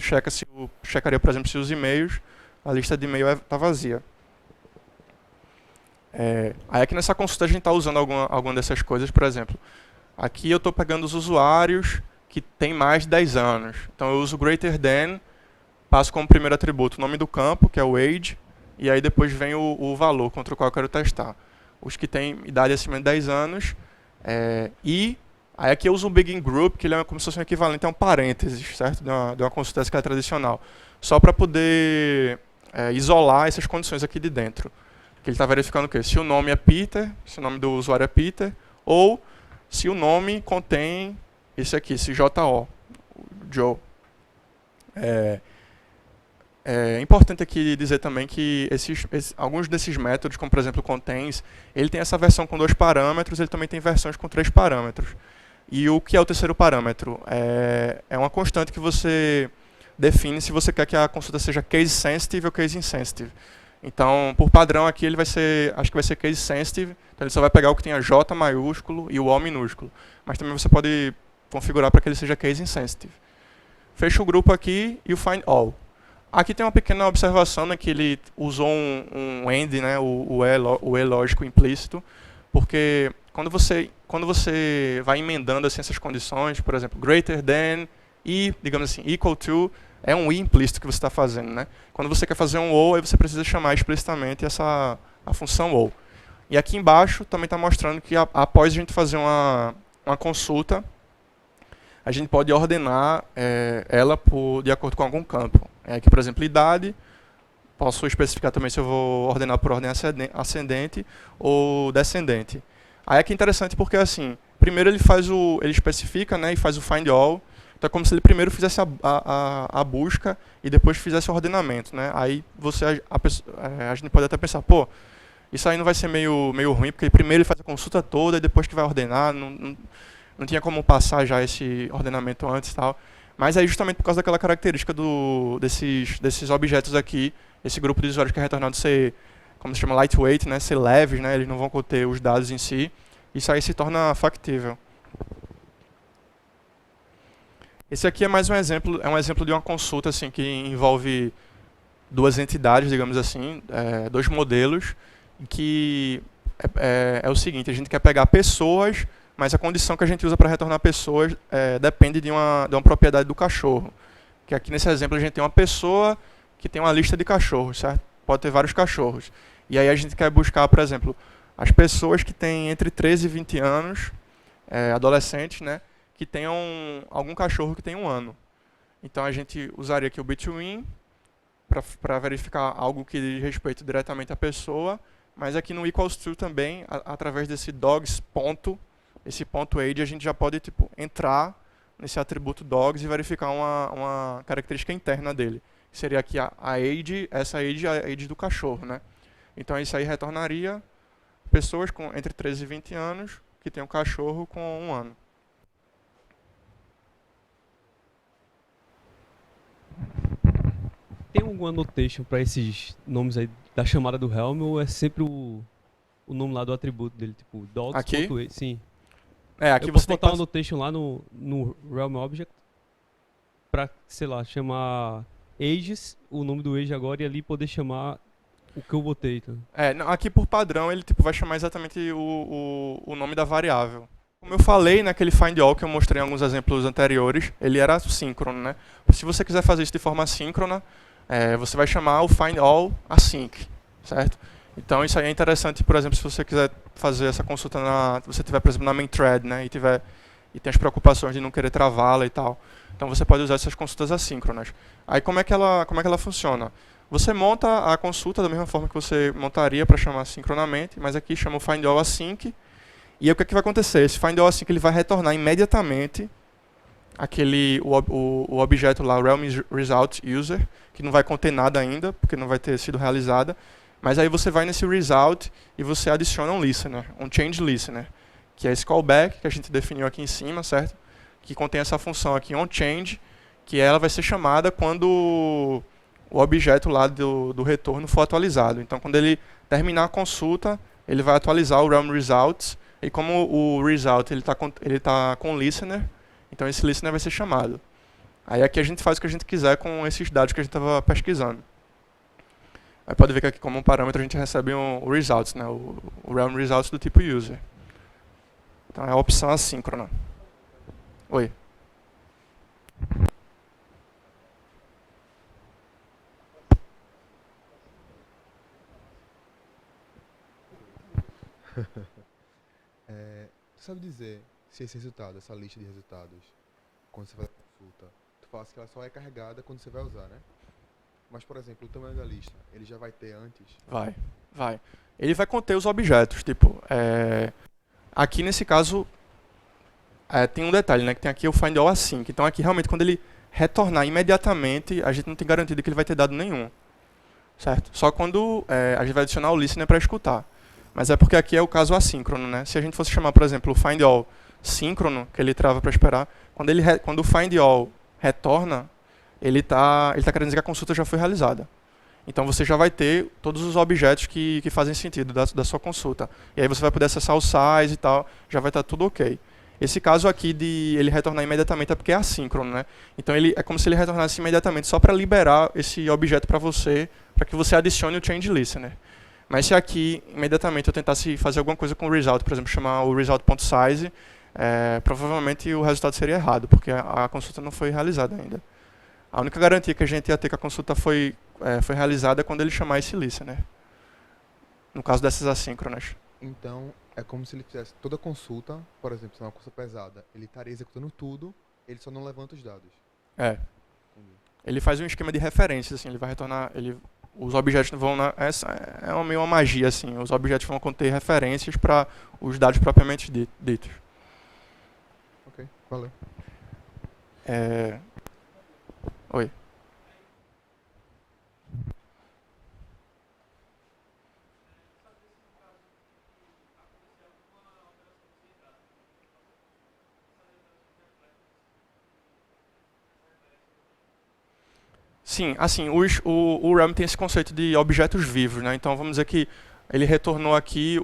checaria, por exemplo, se os e-mails, a lista de e-mail está vazia. Aí aqui nessa consulta a gente está usando alguma dessas coisas, por exemplo. Aqui eu estou pegando os usuários que têm mais de 10 anos. Então eu uso greater than, passo como primeiro atributo o nome do campo, que é o age, e aí depois vem o valor contra o qual eu quero testar. Os que têm idade acima de 10 anos. E aí aqui eu uso um begin group, que ele é como se fosse um equivalente a um parênteses, certo? De uma consulta SQL tradicional. Só para poder isolar essas condições aqui de dentro. Que ele está verificando o quê? Se o nome é Peter, se o nome do usuário é Peter, ou se o nome contém esse aqui, esse JO, Joe. É importante aqui dizer também que alguns desses métodos, como por exemplo o contains, ele tem essa versão com 2 parâmetros, ele também tem versões com 3 parâmetros. E o que é o terceiro parâmetro? É uma constante que você define se você quer que a consulta seja case sensitive ou case insensitive. Então, por padrão aqui, acho que vai ser case sensitive, então ele só vai pegar o que tem a J maiúsculo e o O minúsculo. Mas também você pode configurar para que ele seja case insensitive. Fecha o grupo aqui e o find all. Aqui tem uma pequena observação, né, que ele usou um end, né, o E lógico implícito, porque quando você vai emendando assim, essas condições, por exemplo, greater than e, digamos assim, equal to, é um i implícito que você está fazendo, né? Quando você quer fazer um ou, aí você precisa chamar explicitamente a função ou. E aqui embaixo também está mostrando que após a gente fazer uma consulta, a gente pode ordenar ela de acordo com algum campo. Aqui, por exemplo, idade, posso especificar também se eu vou ordenar por ordem ascendente ou descendente. Aí aqui é interessante porque, assim, primeiro ele especifica, né, e faz o find all. Então é como se ele primeiro fizesse a busca e depois fizesse o ordenamento, né? Aí a gente pode até pensar, pô, isso aí não vai ser meio ruim, porque primeiro ele faz a consulta toda e depois que vai ordenar, não tinha como passar já esse ordenamento antes e tal. Mas aí justamente por causa daquela característica desses objetos aqui, esse grupo de usuários que é retornado ser, como se chama, lightweight, né, ser leves, né, eles não vão conter os dados em si, isso aí se torna factível Esse aqui é mais um exemplo de uma consulta assim, que envolve duas entidades, digamos assim, dois modelos, em que é o seguinte, a gente quer pegar pessoas, mas a condição que a gente usa para retornar pessoas depende de uma propriedade do cachorro. Que aqui nesse exemplo a gente tem uma pessoa que tem uma lista de cachorros, certo? Pode ter vários cachorros. E aí a gente quer buscar, por exemplo, as pessoas que têm entre 13 e 20 anos, adolescentes, né, que tenham algum cachorro que tenha 1 ano. Então a gente usaria aqui o between para verificar algo que diz respeito diretamente à pessoa, mas aqui no equals to também, através desse dogs ponto, esse ponto age, a gente já pode tipo, entrar nesse atributo dogs e verificar uma característica interna dele. Seria aqui a age, essa age é a age do cachorro, né? Então isso aí retornaria pessoas com entre 13 e 20 anos que tem um cachorro com 1 ano. Tem alguma annotation para esses nomes aí da chamada do Helm ou é sempre o nome lá do atributo dele, tipo dogs. Aqui? Sim. Aqui Eu você posso tem que botar uma annotation lá no Realm Object para, sei lá, chamar ages, o nome do age agora, e ali poder chamar o que eu botei. Então. Não, aqui por padrão ele tipo, vai chamar exatamente o nome da variável. Como eu falei naquele find all que eu mostrei em alguns exemplos anteriores, ele era síncrono, né? Se você quiser fazer isso de forma síncrona, você vai chamar o find all async, certo? Então isso aí é interessante, por exemplo, se você quiser fazer essa consulta você tiver, por exemplo, na main thread, né, e tem as preocupações de não querer travá-la e tal. Então você pode usar essas consultas assíncronas. Aí como é que ela funciona? Você monta a consulta da mesma forma que você montaria para chamar sincronamente, mas aqui chama o find all async. E aí o que vai acontecer? Esse find all async ele vai retornar imediatamente o objeto lá, o realm result user, que não vai conter nada ainda, porque não vai ter sido realizada. Mas aí você vai nesse result e você adiciona um listener, um change listener, que é esse callback que a gente definiu aqui em cima, certo? Que contém essa função aqui onChange, que ela vai ser chamada quando o objeto lá do retorno for atualizado. Então, quando ele terminar a consulta, ele vai atualizar o realm results, e como o result ele tá com listener, então esse listener vai ser chamado. Aí aqui a gente faz o que a gente quiser com esses dados que a gente estava pesquisando. Aí pode ver que aqui como um parâmetro a gente recebe o results, né? o realm results do tipo user. Então é a opção assíncrona. Oi. Tu sabe dizer se esse resultado, essa lista de resultados, quando você faz a consulta, tu fala que ela só é carregada quando você vai usar, né? Mas, por exemplo, o tamanho da lista, ele já vai ter antes? Vai. Ele vai conter os objetos, tipo, aqui nesse caso, tem um detalhe, né, que tem aqui o find all async. Então aqui realmente quando ele retornar imediatamente, a gente não tem garantia de que ele vai ter dado nenhum, certo? Só quando a gente vai adicionar o listener para escutar. Mas é porque aqui é o caso assíncrono, né? Se a gente fosse chamar, por exemplo, o find all síncrono, que ele trava para esperar, quando o find all retorna, ele tá querendo dizer que a consulta já foi realizada. Então você já vai ter todos os objetos que fazem sentido da sua consulta. E aí você vai poder acessar o size e tal, já vai estar tudo ok. Esse caso aqui de ele retornar imediatamente é porque é assíncrono, né? Então é como se ele retornasse imediatamente só para liberar esse objeto para que você adicione o change listener. Mas se aqui imediatamente eu tentasse fazer alguma coisa com o result, por exemplo, chamar o result.size, provavelmente o resultado seria errado, porque a consulta não foi realizada ainda. A única garantia que a gente ia ter que a consulta foi realizada é quando ele chamar esse listener. No caso dessas assíncronas. Então, é como se ele fizesse toda a consulta, por exemplo, se é uma consulta pesada, ele estaria executando tudo, ele só não levanta os dados. Ele faz um esquema de referências, assim, ele vai retornar, os objetos vão essa é meio uma magia, assim, os objetos vão conter referências para os dados propriamente ditos. Ok, valeu. Oi. Sim, assim, o Realm tem esse conceito de objetos vivos, né? Então vamos dizer que ele retornou aqui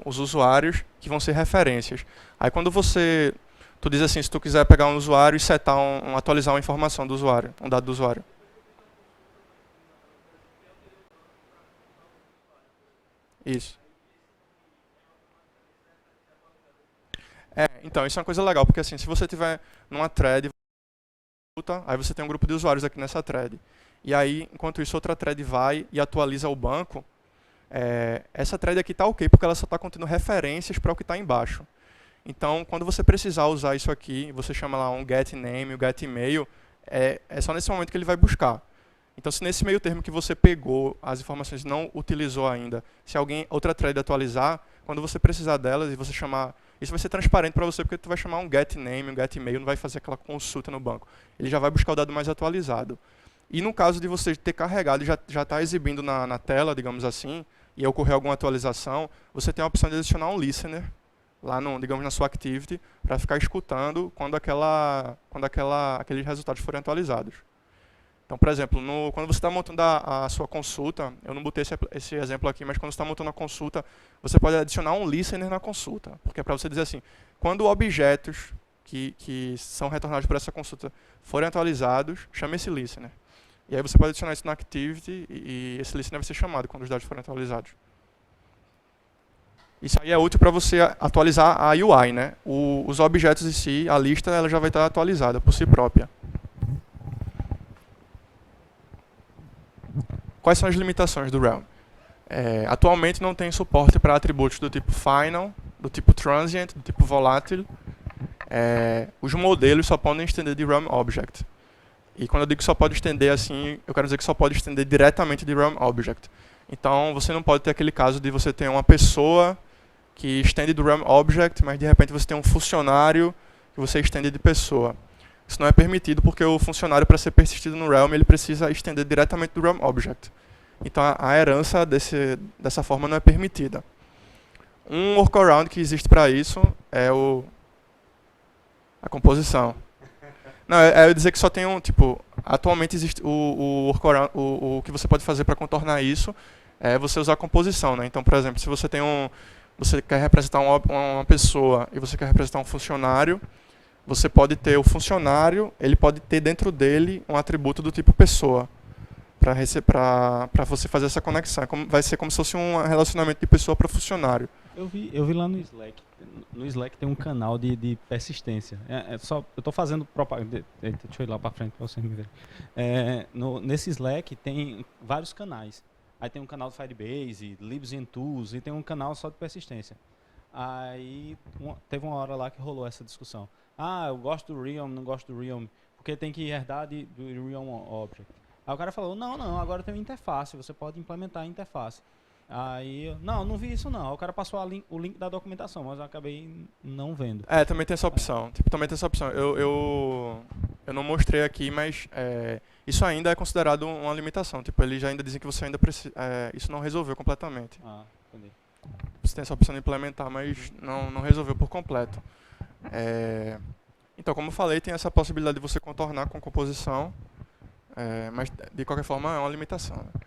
os usuários que vão ser referências. Aí quando você Tu diz assim, se tu quiser pegar um usuário e setar atualizar uma informação do usuário, um dado do usuário. Isso. Então, isso é uma coisa legal, porque assim, se você tiver numa thread, aí você tem um grupo de usuários aqui nessa thread. E aí, enquanto isso, outra thread vai e atualiza o banco, essa thread aqui está ok, porque ela só está contendo referências para o que está embaixo. Então, quando você precisar usar isso aqui, você chama lá um getName, o getEmail, é só nesse momento que ele vai buscar. Então, se nesse meio termo que você pegou as informações e não utilizou ainda, se outra thread atualizar, quando você precisar delas e você chamar... Isso vai ser transparente para você, porque tu vai chamar um getName, um getEmail, não vai fazer aquela consulta no banco. Ele já vai buscar o dado mais atualizado. E no caso de você ter carregado e já está exibindo na tela, digamos assim, e ocorrer alguma atualização, você tem a opção de adicionar um listener lá digamos, na sua activity, para ficar escutando quando aqueles resultados forem atualizados. Então, por exemplo, quando você está montando a sua consulta, eu não botei esse exemplo aqui, mas quando você está montando a consulta, você pode adicionar um listener na consulta, porque é para você dizer assim, quando objetos que são retornados por essa consulta forem atualizados, chame esse listener. E aí você pode adicionar isso na activity e esse listener vai ser chamado quando os dados forem atualizados. Isso aí é útil para você atualizar a UI, né? Os objetos em si, a lista, ela já vai estar atualizada por si própria. Quais são as limitações do Realm? Atualmente não tem suporte para atributos do tipo final, do tipo transient, do tipo volátil. Os modelos só podem estender de Realm Object. E quando eu digo que só pode estender assim, eu quero dizer que só pode estender diretamente de Realm Object. Então você não pode ter aquele caso de você ter uma pessoa que estende do Realm Object, mas de repente você tem um funcionário que você estende de pessoa. Isso não é permitido porque o funcionário, para ser persistido no Realm, ele precisa estender diretamente do Realm Object. Então a herança dessa forma não é permitida. Um workaround que existe para isso é a composição. Não, eu dizer que só tem atualmente existe o workaround, o que você pode fazer para contornar isso é você usar a composição, né? Então, por exemplo, se você você quer representar uma pessoa e você quer representar um funcionário, você pode ter o funcionário, ele pode ter dentro dele um atributo do tipo pessoa, para você fazer essa conexão. Vai ser como se fosse um relacionamento de pessoa para funcionário. Eu vi lá no Slack. No Slack tem um canal de persistência. Eu estou fazendo propaganda. Deixa eu ir lá para frente para vocês me verem. Nesse Slack tem vários canais. Aí tem um canal do Firebase, Libs and Tools, e tem um canal só de persistência. Aí teve uma hora lá que rolou essa discussão. Eu gosto do Realm, não gosto do Realm, porque tem que herdar do Realm Object. Aí o cara falou, não, agora tem uma interface, você pode implementar a interface. Aí, não vi isso não. O cara passou o link da documentação, mas eu acabei não vendo. Também tem essa opção. Também tem essa opção. Eu não mostrei aqui, mas isso ainda é considerado uma limitação. Eles ainda dizem que você ainda precisa... isso não resolveu completamente. Entendi. Você tem essa opção de implementar, mas não resolveu por completo. Então, como eu falei, tem essa possibilidade de você contornar com composição, mas de qualquer forma é uma limitação, né?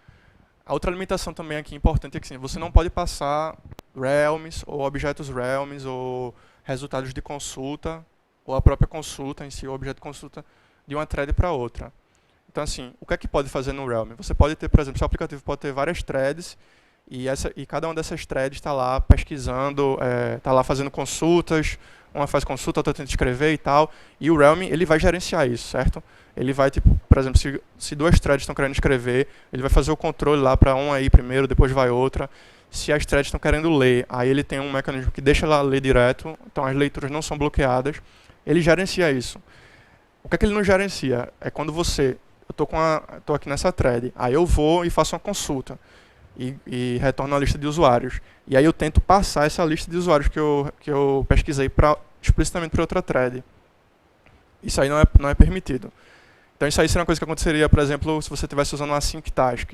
A outra limitação também aqui importante é que você não pode passar realms ou objetos realms ou resultados de consulta ou a própria consulta em si, o objeto de consulta de uma thread para outra. Então assim, o que é que pode fazer no Realm? Você pode ter, por exemplo, seu aplicativo pode ter várias threads e cada uma dessas threads está lá pesquisando, está lá fazendo consultas, uma faz consulta, outra tenta escrever e tal, e o Realm ele vai gerenciar isso, certo? Ele vai, por exemplo, se duas threads estão querendo escrever, ele vai fazer o controle lá para uma aí primeiro, depois vai outra. Se as threads estão querendo ler, aí ele tem um mecanismo que deixa ela ler direto, então as leituras não são bloqueadas. Ele gerencia isso. O que é que ele não gerencia? É quando eu estou aqui nessa thread, aí eu vou e faço uma consulta e retorno a lista de usuários. E aí eu tento passar essa lista de usuários que eu pesquisei explicitamente para outra thread. Isso aí não é permitido. Então isso aí seria uma coisa que aconteceria, por exemplo, se você estivesse usando uma async task.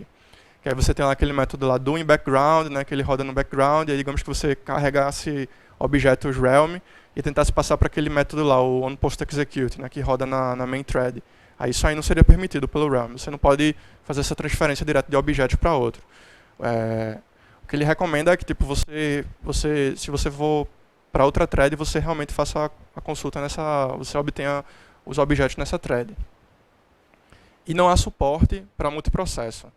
Que aí você tem lá aquele método lá do in background, né, que ele roda no background, e aí digamos que você carregasse objetos Realm e tentasse passar para aquele método lá, o onPostExecute, né, que roda na main thread. Aí isso aí não seria permitido pelo Realm. Você não pode fazer essa transferência direta de objetos para outro. O que ele recomenda é que se você for para outra thread e você realmente faça a consulta você obtenha os objetos nessa thread. E não há suporte para multiprocesso.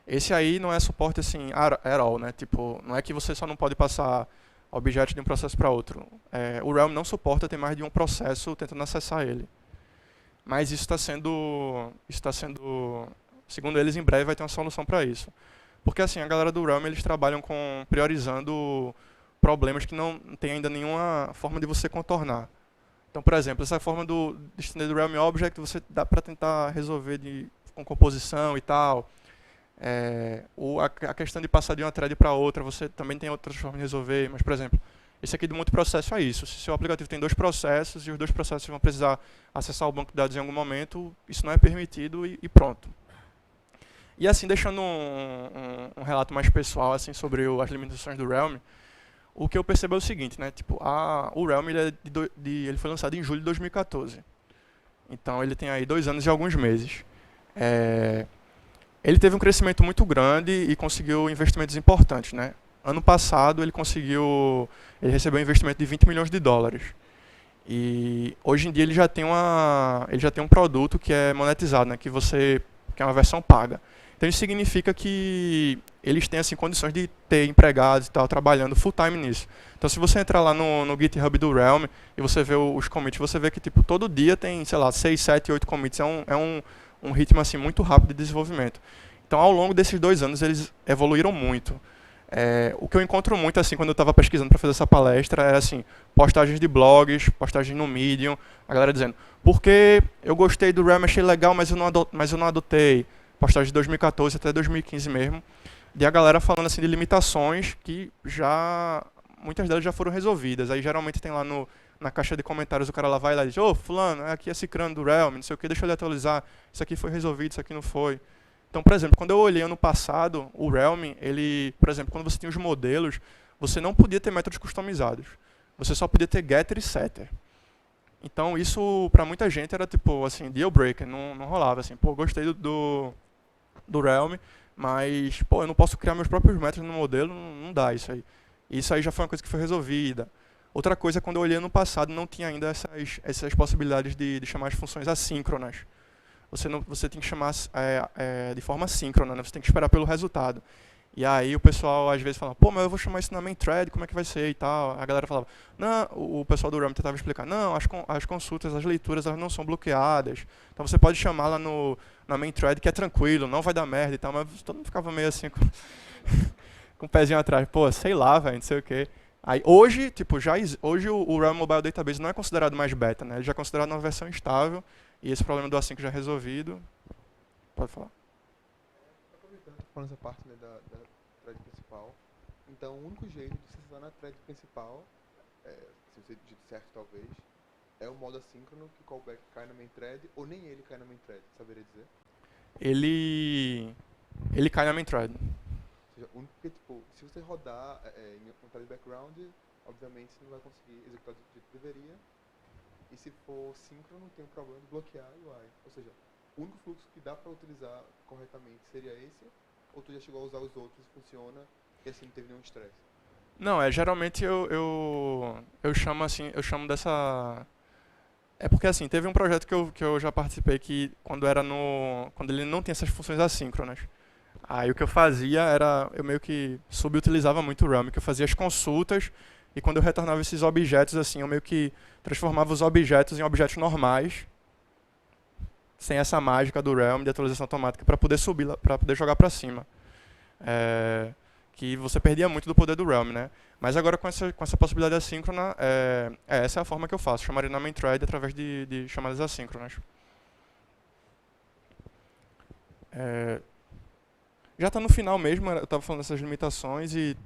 Esse aí não é suporte assim, at all, né? Tipo, não é que você só não pode passar objetos de um processo para outro. O Realm não suporta ter mais de um processo tentando acessar ele. Mas isso está sendo, segundo eles, em breve vai ter uma solução para isso. Porque assim, a galera do Realm, eles trabalham com priorizando problemas que não tem ainda nenhuma forma de você contornar. Então, por exemplo, essa forma de estender do Realm Object, você dá para tentar resolver com composição e tal. A questão de passar de uma thread para outra, você também tem outras formas de resolver. Mas, por exemplo, esse aqui do multiprocesso é isso. Se seu aplicativo tem 2 processos e os 2 processos vão precisar acessar o banco de dados em algum momento, isso não é permitido e pronto. E assim, deixando um relato mais pessoal assim, sobre as limitações do Realm, o que eu percebo é o seguinte, né? Tipo, o Realm ele foi lançado em julho de 2014. Então ele tem aí 2 anos e alguns meses. Ele teve um crescimento muito grande e conseguiu investimentos importantes, né? Ano passado ele recebeu um investimento de 20 milhões de dólares. E hoje em dia ele já tem um produto que é monetizado, né? Que é uma versão paga. Então isso significa que eles têm assim, condições de ter empregados e tal, trabalhando full time nisso. Então se você entrar lá no GitHub do Realm e você vê os commits, você vê que tipo, todo dia tem, sei lá, 6, 7, 8 commits. É um ritmo assim, muito rápido de desenvolvimento. Então ao longo desses 2 anos eles evoluíram muito. O que eu encontro muito assim quando eu estava pesquisando para fazer essa palestra era assim, postagens de blogs, postagens no Medium, a galera dizendo, porque eu gostei do Realm, achei legal, mas eu não adotei. Postagem de 2014 até 2015 mesmo, e a galera falando assim de limitações que muitas delas já foram resolvidas. Aí geralmente tem lá na caixa de comentários o cara lá vai lá e diz, fulano, aqui é cicrano do Realm, não sei o que, deixa eu atualizar, isso aqui foi resolvido, isso aqui não foi. Então, por exemplo, quando eu olhei ano passado, o Realm, por exemplo, quando você tinha os modelos, você não podia ter métodos customizados. Você só podia ter getter e setter. Então, isso para muita gente era tipo assim, deal breaker, não rolava assim, gostei do Realm, mas eu não posso criar meus próprios métodos no modelo, não dá isso aí. Isso aí já foi uma coisa que foi resolvida. Outra coisa, quando eu olhei no passado, não tinha ainda essas possibilidades de chamar as funções assíncronas. Você tem que chamar de forma síncrona, né? Você tem que esperar pelo resultado. E aí o pessoal às vezes fala, mas eu vou chamar isso na main thread, como é que vai ser e tal. A galera falava, não, o pessoal do Realm tentava explicar, não, as consultas, as leituras, elas não são bloqueadas. Então você pode chamar lá na main thread que é tranquilo, não vai dar merda e tal, mas todo mundo ficava meio assim com o pezinho atrás, sei lá, velho, não sei o quê. Aí hoje, hoje o Realm Mobile Database não é considerado mais beta, né? Ele já é considerado uma versão estável e esse problema do async já é resolvido. Pode falar. Falando essa parte, né, da thread principal. Então, o único jeito de você estar na thread principal, se você dito certo talvez, é o modo assíncrono que o callback cai na main thread ou nem ele cai na main thread, saberia dizer? Ele cai na main thread. Ou seja, porque, se você rodar em um thread background, obviamente você não vai conseguir executar do jeito que deveria. E se for síncrono, tem um problema de bloquear a UI. Ou seja, o único fluxo que dá para utilizar corretamente seria esse, ou tu já chegou a usar os outros e funciona e assim não teve nenhum estresse? Não, geralmente eu chamo dessa... É porque assim, teve um projeto que eu já participei que quando ele não tinha essas funções assíncronas. Aí o que eu fazia eu meio que subutilizava muito o Realm, que eu fazia as consultas e quando eu retornava esses objetos, assim, eu meio que transformava os objetos em objetos normais, sem essa mágica do Realm de atualização automática para poder subir, para poder jogar para cima. Que você perdia muito do poder do Realm, né? Mas agora com essa possibilidade assíncrona, essa é a forma que eu faço, chamaria na main thread através de chamadas assíncronas. Já está no final mesmo, eu estava falando dessas limitações e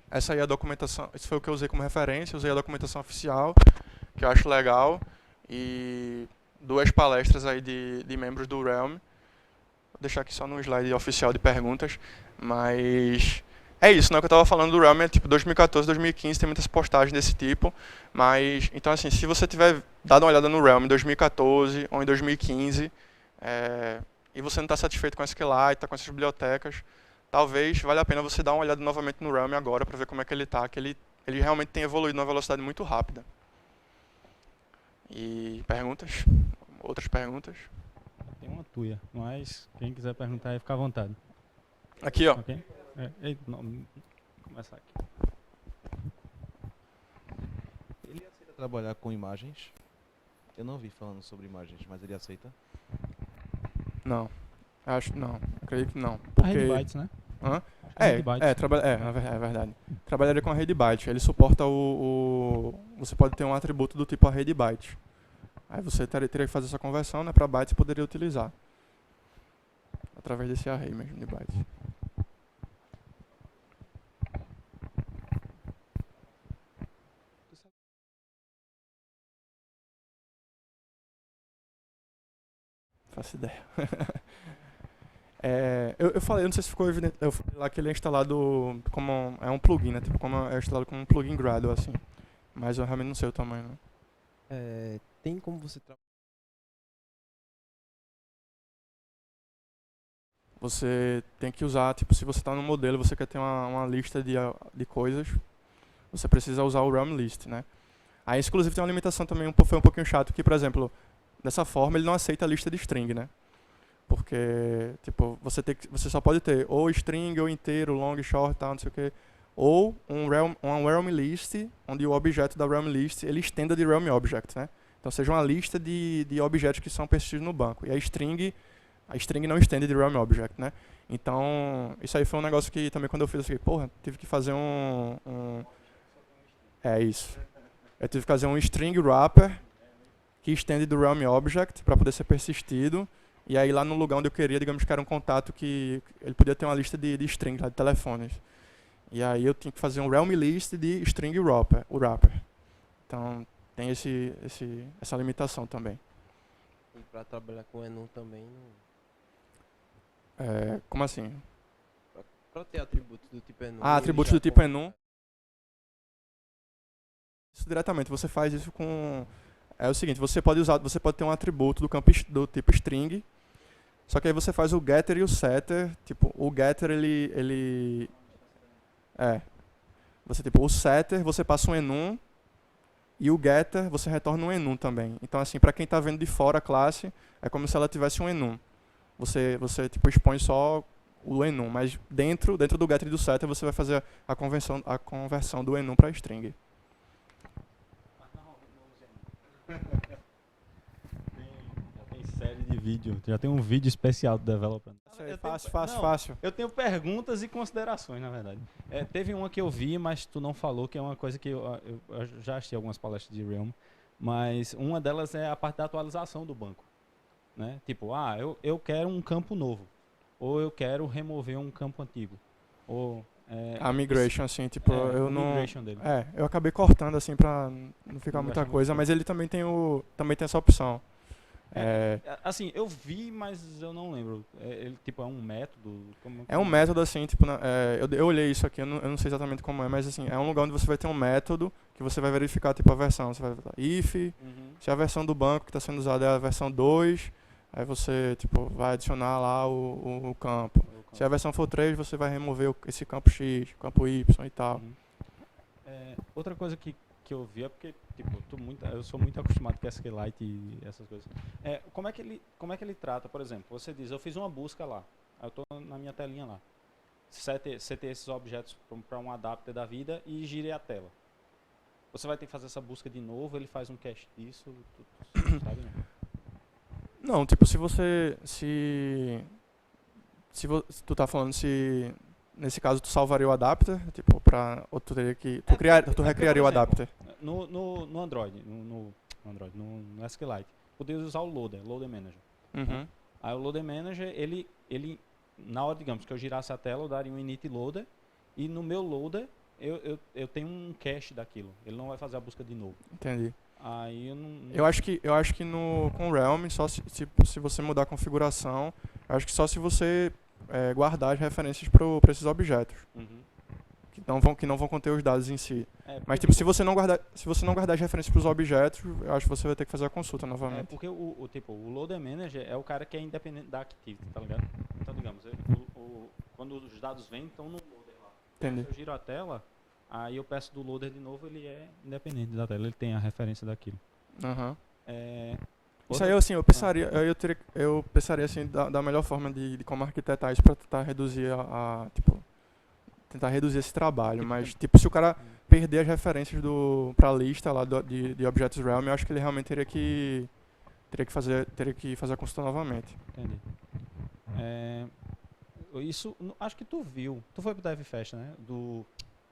essa aí é a documentação, isso foi o que eu usei como referência, usei a documentação oficial, que eu acho legal, e 2 palestras aí de membros do Realm. Vou deixar aqui só no slide oficial de perguntas, mas é isso, né? O que eu estava falando do Realm é tipo 2014, 2015, tem muitas postagens desse tipo, mas, então assim, se você tiver dado uma olhada no Realm em 2014 ou em 2015, e você não está satisfeito com a SQLite, está com essas bibliotecas, talvez valha a pena você dar uma olhada novamente no Realm agora para ver como é que ele está, que ele ele realmente tem evoluído numa velocidade muito rápida. E perguntas? Outras perguntas? Tem uma tuia, mas quem quiser perguntar aí, fica à vontade. Aqui, ó. Ok? Vou começar aqui. Ele aceita trabalhar com imagens? Eu não vi falando sobre imagens, mas ele aceita? Não. Acho não. Acredito que não. A Porque... Rede Bytes, né? Hã? A Rede Bytes. É verdade. Trabalharia com a rede byte. Ele suporta você pode ter um atributo do tipo a rede byte. Aí você teria que fazer essa conversão, né, para bytes e poderia utilizar. Através desse array mesmo de bytes. Faço ideia. Eu falei, eu não sei se ficou evidente, eu falei lá que ele é instalado como é um plugin, né? Tipo, como é instalado como um plugin Gradle, assim. Mas eu realmente não sei o tamanho, né? Tem como você Você tem que usar, tipo, se você está no modelo, você quer ter uma lista de coisas, você precisa usar o realm list, né? Aí, inclusive, tem uma limitação também, foi um pouquinho chato, que, por exemplo, dessa forma ele não aceita a lista de string, né? Porque, tipo, você só pode ter ou string, ou inteiro, long, short, tal, não sei o quê. Ou um realm list, onde o objeto da realm list, ele estenda de realm object, né? Então, seja uma lista de objetos que são persistidos no banco. E a string não estende de realm object, né? Então, isso aí foi um negócio que também quando eu fiz, eu fiquei, porra, tive que fazer É isso. Eu tive que fazer um string wrapper que estende do realm object para poder ser persistido. E aí lá no lugar onde eu queria, digamos que era um contato que ele podia ter uma lista de strings, lá, de telefones. E aí eu tinha que fazer um realm list de string wrapper. Então tem essa limitação também. E para trabalhar com enum também, Como assim? para ter atributos do tipo enum. Atributos do tipo enum. Isso diretamente, você faz isso com... É o seguinte, você pode ter um atributo do tipo string, só que aí você faz o getter e o setter. Tipo, o getter o setter você passa um enum e o getter você retorna um enum também. Então assim, para quem está vendo de fora a classe, é como se ela tivesse um enum. Você tipo expõe só o enum, mas dentro do getter e do setter você vai fazer a conversão do enum para string. Já tem série de vídeo, já tem um vídeo especial do Developer. Fácil. Eu tenho perguntas e considerações, na verdade. Teve uma que eu vi, mas tu não falou, que é uma coisa que eu já assisti algumas palestras de Realm, mas uma delas é a parte da atualização do banco. Né? Tipo, eu quero um campo novo, ou eu quero remover um campo antigo. Ou, a migration, assim, tipo, eu não... Dele. Eu acabei cortando, assim, pra não ficar muita coisa, mas ele também tem essa opção. Assim, eu vi, mas eu não lembro. Ele, tipo, é um método? É um método, assim, tipo, eu olhei isso aqui, eu não sei exatamente como é, mas, assim, é um lugar onde você vai ter um método que você vai verificar, tipo, a versão. Você vai ver if, se a versão do banco que está sendo usada é a versão 2, aí você, tipo, vai adicionar lá o campo. Se a versão for 3, você vai remover esse campo X, campo Y e tal. Outra coisa que eu vi é porque, tipo, eu sou muito acostumado com SQLite e essas coisas. Como é que ele trata, por exemplo, você diz, eu fiz uma busca lá, eu estou na minha telinha lá, setei esses objetos para um adapter da vida e girei a tela. Você vai ter que fazer essa busca de novo, ele faz um cache disso, sabe? Não, tipo, se tu tá falando nesse caso tu salvaria o adapter, tipo, ou tu teria que tu recriaria o adapter. No Android, no SQLite, poderia usar o loader manager. Uhum. Aí o loader manager, ele na hora, digamos, que eu girasse a tela, eu daria um init loader e no meu loader eu tenho um cache daquilo. Ele não vai fazer a busca de novo. Entendi. Aí eu não... Eu acho que com o Realm, só se você mudar a configuração, eu acho que só se você guardar as referências para esses objetos. Que não vão conter os dados em si. Mas tipo, se você não guardar as referências para os objetos, eu acho que você vai ter que fazer a consulta novamente. Porque o loader manager é o cara que é independente da activity, tá ligado? Então, digamos, quando os dados vêm, estão no loader lá. Entendi. Se eu giro a tela, Aí eu peço do loader de novo, ele é independente da tela, ele tem a referência daquilo. Aham. É, Isso outra- aí, assim, eu pensaria, assim, da melhor forma de como arquitetar isso pra tentar reduzir tipo, tentar reduzir esse trabalho. Tipo, Mas, tipo, se o cara perder as referências pra lista lá de Objects Realm, eu acho que ele realmente teria que fazer a consulta novamente. Entendi. Isso, acho que tu viu. Tu foi pro Dev Fest, né?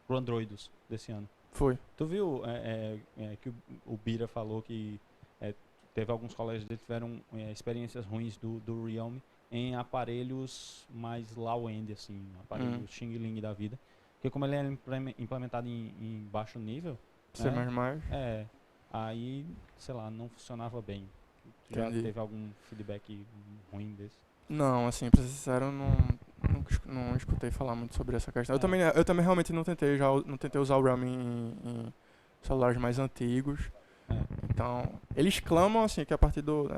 Pro Androidos desse ano. Foi. Tu viu que o Bira falou que teve alguns colegas dele que tiveram experiências ruins do Realme em aparelhos mais low-end, assim, aparelhos Xing Ling da vida. Porque como ele é implementado em baixo nível, C++. aí, sei lá, não funcionava bem. Tu já Entendi. teve algum feedback ruim desse? Não, assim, pra ser sincero, não escutei falar muito sobre essa questão. Eu também realmente não tentei usar o Realme em celulares mais antigos. Então, eles clamam assim que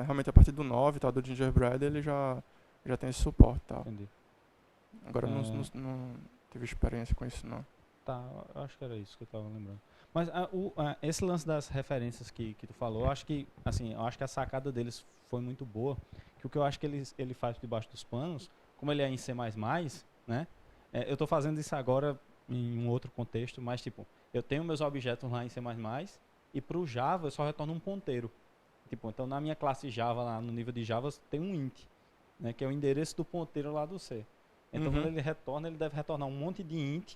realmente a partir do 9 e tal, do Gingerbread, ele já tem esse suporte e tal. Entendi. Agora eu não tive experiência com isso não. Tá, eu acho que era isso que eu tava lembrando. Mas esse lance das referências que tu falou, eu acho que a sacada deles foi muito boa. Que o que eu acho que ele faz debaixo dos panos, como ele é em C++, né? Eu tô fazendo isso agora em um outro contexto, mas tipo, eu tenho meus objetos lá em C++, e pro Java eu só retorno um ponteiro. Tipo, então na minha classe Java, lá no nível de Java, tem um int, né? Que é o endereço do ponteiro lá do C. Então quando ele retorna, ele deve retornar um monte de int,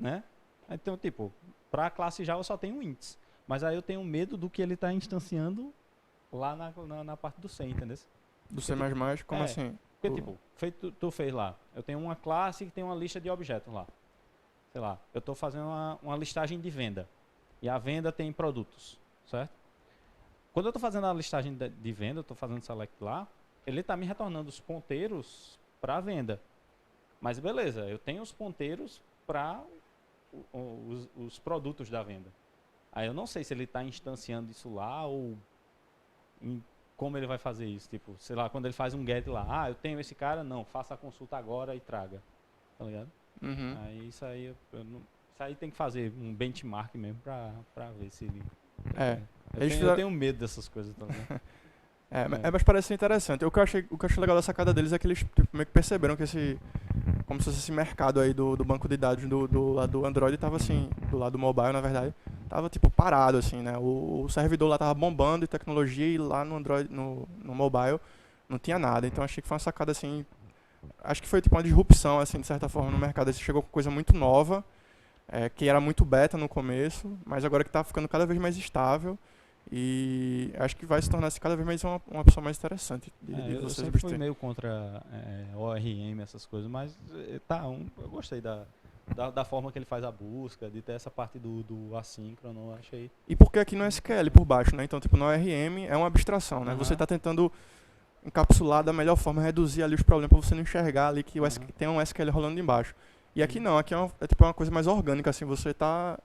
né? Então, tipo, pra classe Java só tem um ints. Mas aí eu tenho medo do que ele tá instanciando lá na parte do C, entendeu? Do C++, como assim? Porque, tipo, tu fez lá. Eu tenho uma classe que tem uma lista de objetos lá. Sei lá, eu tô fazendo uma listagem de venda. E a venda tem produtos, certo? Quando eu tô fazendo a listagem de venda, eu tô fazendo select lá, ele tá me retornando os ponteiros para venda. Mas beleza, eu tenho os ponteiros para os produtos da venda. Aí eu não sei se ele está instanciando isso lá ou como ele vai fazer isso. Tipo, sei lá, quando ele faz um get lá, eu tenho esse cara, não, faça a consulta agora e traga. Tá ligado? Aí isso aí, isso aí tem que fazer um benchmark mesmo pra ver se ele... Eu tenho medo dessas coisas também. Mas parece ser interessante. O que eu achei legal da sacada deles é que eles tipo, meio que perceberam que como se fosse esse mercado aí do banco de dados do lado do Android tava assim, do lado do mobile, na verdade, tava tipo parado assim, né? O servidor lá tava bombando de tecnologia e lá no Android, no mobile, não tinha nada. Então achei que foi uma sacada assim, acho que foi tipo uma disrupção assim, de certa forma no mercado. Ele chegou com coisa muito nova, que era muito beta no começo, mas agora que tá ficando cada vez mais estável. E acho que vai se tornar cada vez mais uma opção mais interessante de Eu vocês sempre fui substituir. meio contra ORM, essas coisas, mas eu gostei da forma que ele faz a busca, de ter essa parte do assíncrono, eu achei. E porque aqui no SQL por baixo, né? Então, tipo, no ORM é uma abstração, né? Você está tentando encapsular da melhor forma, reduzir ali os problemas para você não enxergar ali que tem um SQL rolando embaixo. E aqui não, aqui é tipo uma coisa mais orgânica, assim,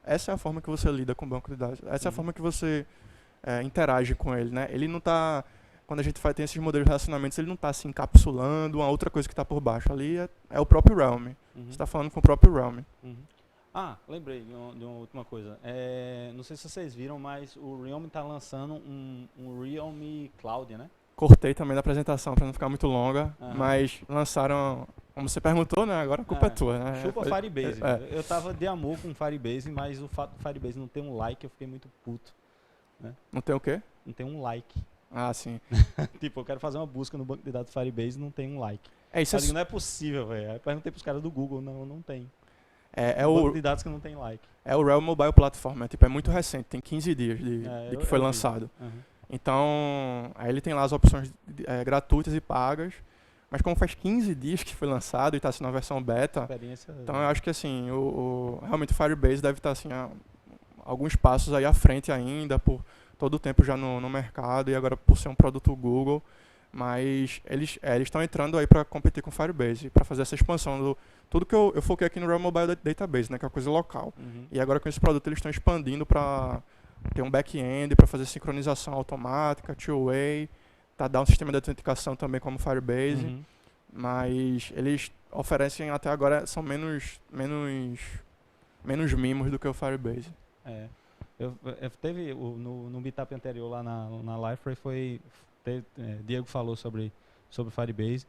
essa é a forma que você lida com o banco de dados, essa é a forma que você interage com ele, né? Ele não tá, quando a gente tem esses modelos de relacionamentos, ele não está se encapsulando uma outra coisa que está por baixo. Ali é o próprio Realm. Você está falando com o próprio Realm. Lembrei de uma última coisa. Não sei se vocês viram, mas o Realme está lançando um Realme Cloud, né? Cortei também da apresentação para não ficar muito longa, mas lançaram, como você perguntou, né? Agora a culpa é tua, né? Chupa Firebase. Eu tava de amor com Firebase, mas o fato do Firebase não ter um like, eu fiquei muito puto. Né? Não tem o quê? Não tem um like. Ah, sim. Tipo, eu quero fazer uma busca no banco de dados Firebase e não tem um like. Isso eu digo, não é possível, velho. Aí eu perguntei pros caras do Google, não tem. Banco de dados que não tem like. É o Realm Mobile Platform, é muito recente, tem 15 dias de que foi lançado. Então, aí ele tem lá as opções gratuitas e pagas, mas como faz 15 dias que foi lançado e está assim na versão beta, então eu acho que assim, realmente o Firebase deve estar assim, alguns passos aí à frente ainda, por todo o tempo já no mercado e agora por ser um produto Google, mas eles estão entrando aí para competir com o Firebase, para fazer essa expansão tudo que eu foquei aqui no Realm Mobile Database, né, que é uma coisa local. E agora com esse produto eles estão expandindo para ter um back-end para fazer sincronização automática, two-way, dar um sistema de autenticação também como Firebase, mas eles oferecem até agora, são menos menos mimos do que o Firebase. Teve no meetup anterior lá na Liferay, Diego falou sobre Firebase.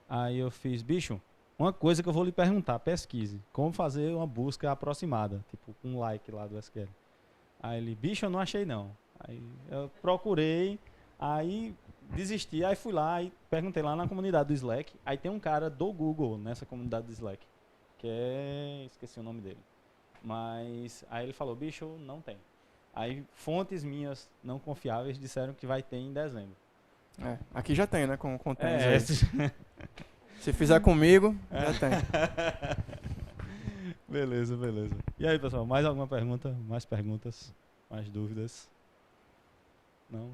Aí eu fiz, bicho, uma coisa que eu vou lhe perguntar, pesquise. Como fazer uma busca aproximada, tipo um like lá do SQL. Aí ele, bicho, eu não achei não. Aí eu procurei, aí desisti, aí fui lá e perguntei lá na comunidade do Slack. Aí tem um cara do Google nessa comunidade do Slack, esqueci o nome dele. Mas aí ele falou, bicho, não tem. Aí fontes minhas não confiáveis disseram que vai ter em dezembro. Aqui já tem, né? Com É, Se fizer comigo, já tem. Beleza. E aí, pessoal, mais alguma pergunta? Mais perguntas? Mais dúvidas? Não.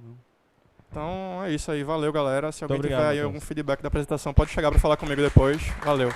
Então é isso aí. Valeu, galera. Se alguém Muito obrigado, tiver aí Matheus. algum feedback da apresentação, pode chegar para falar comigo depois. Valeu.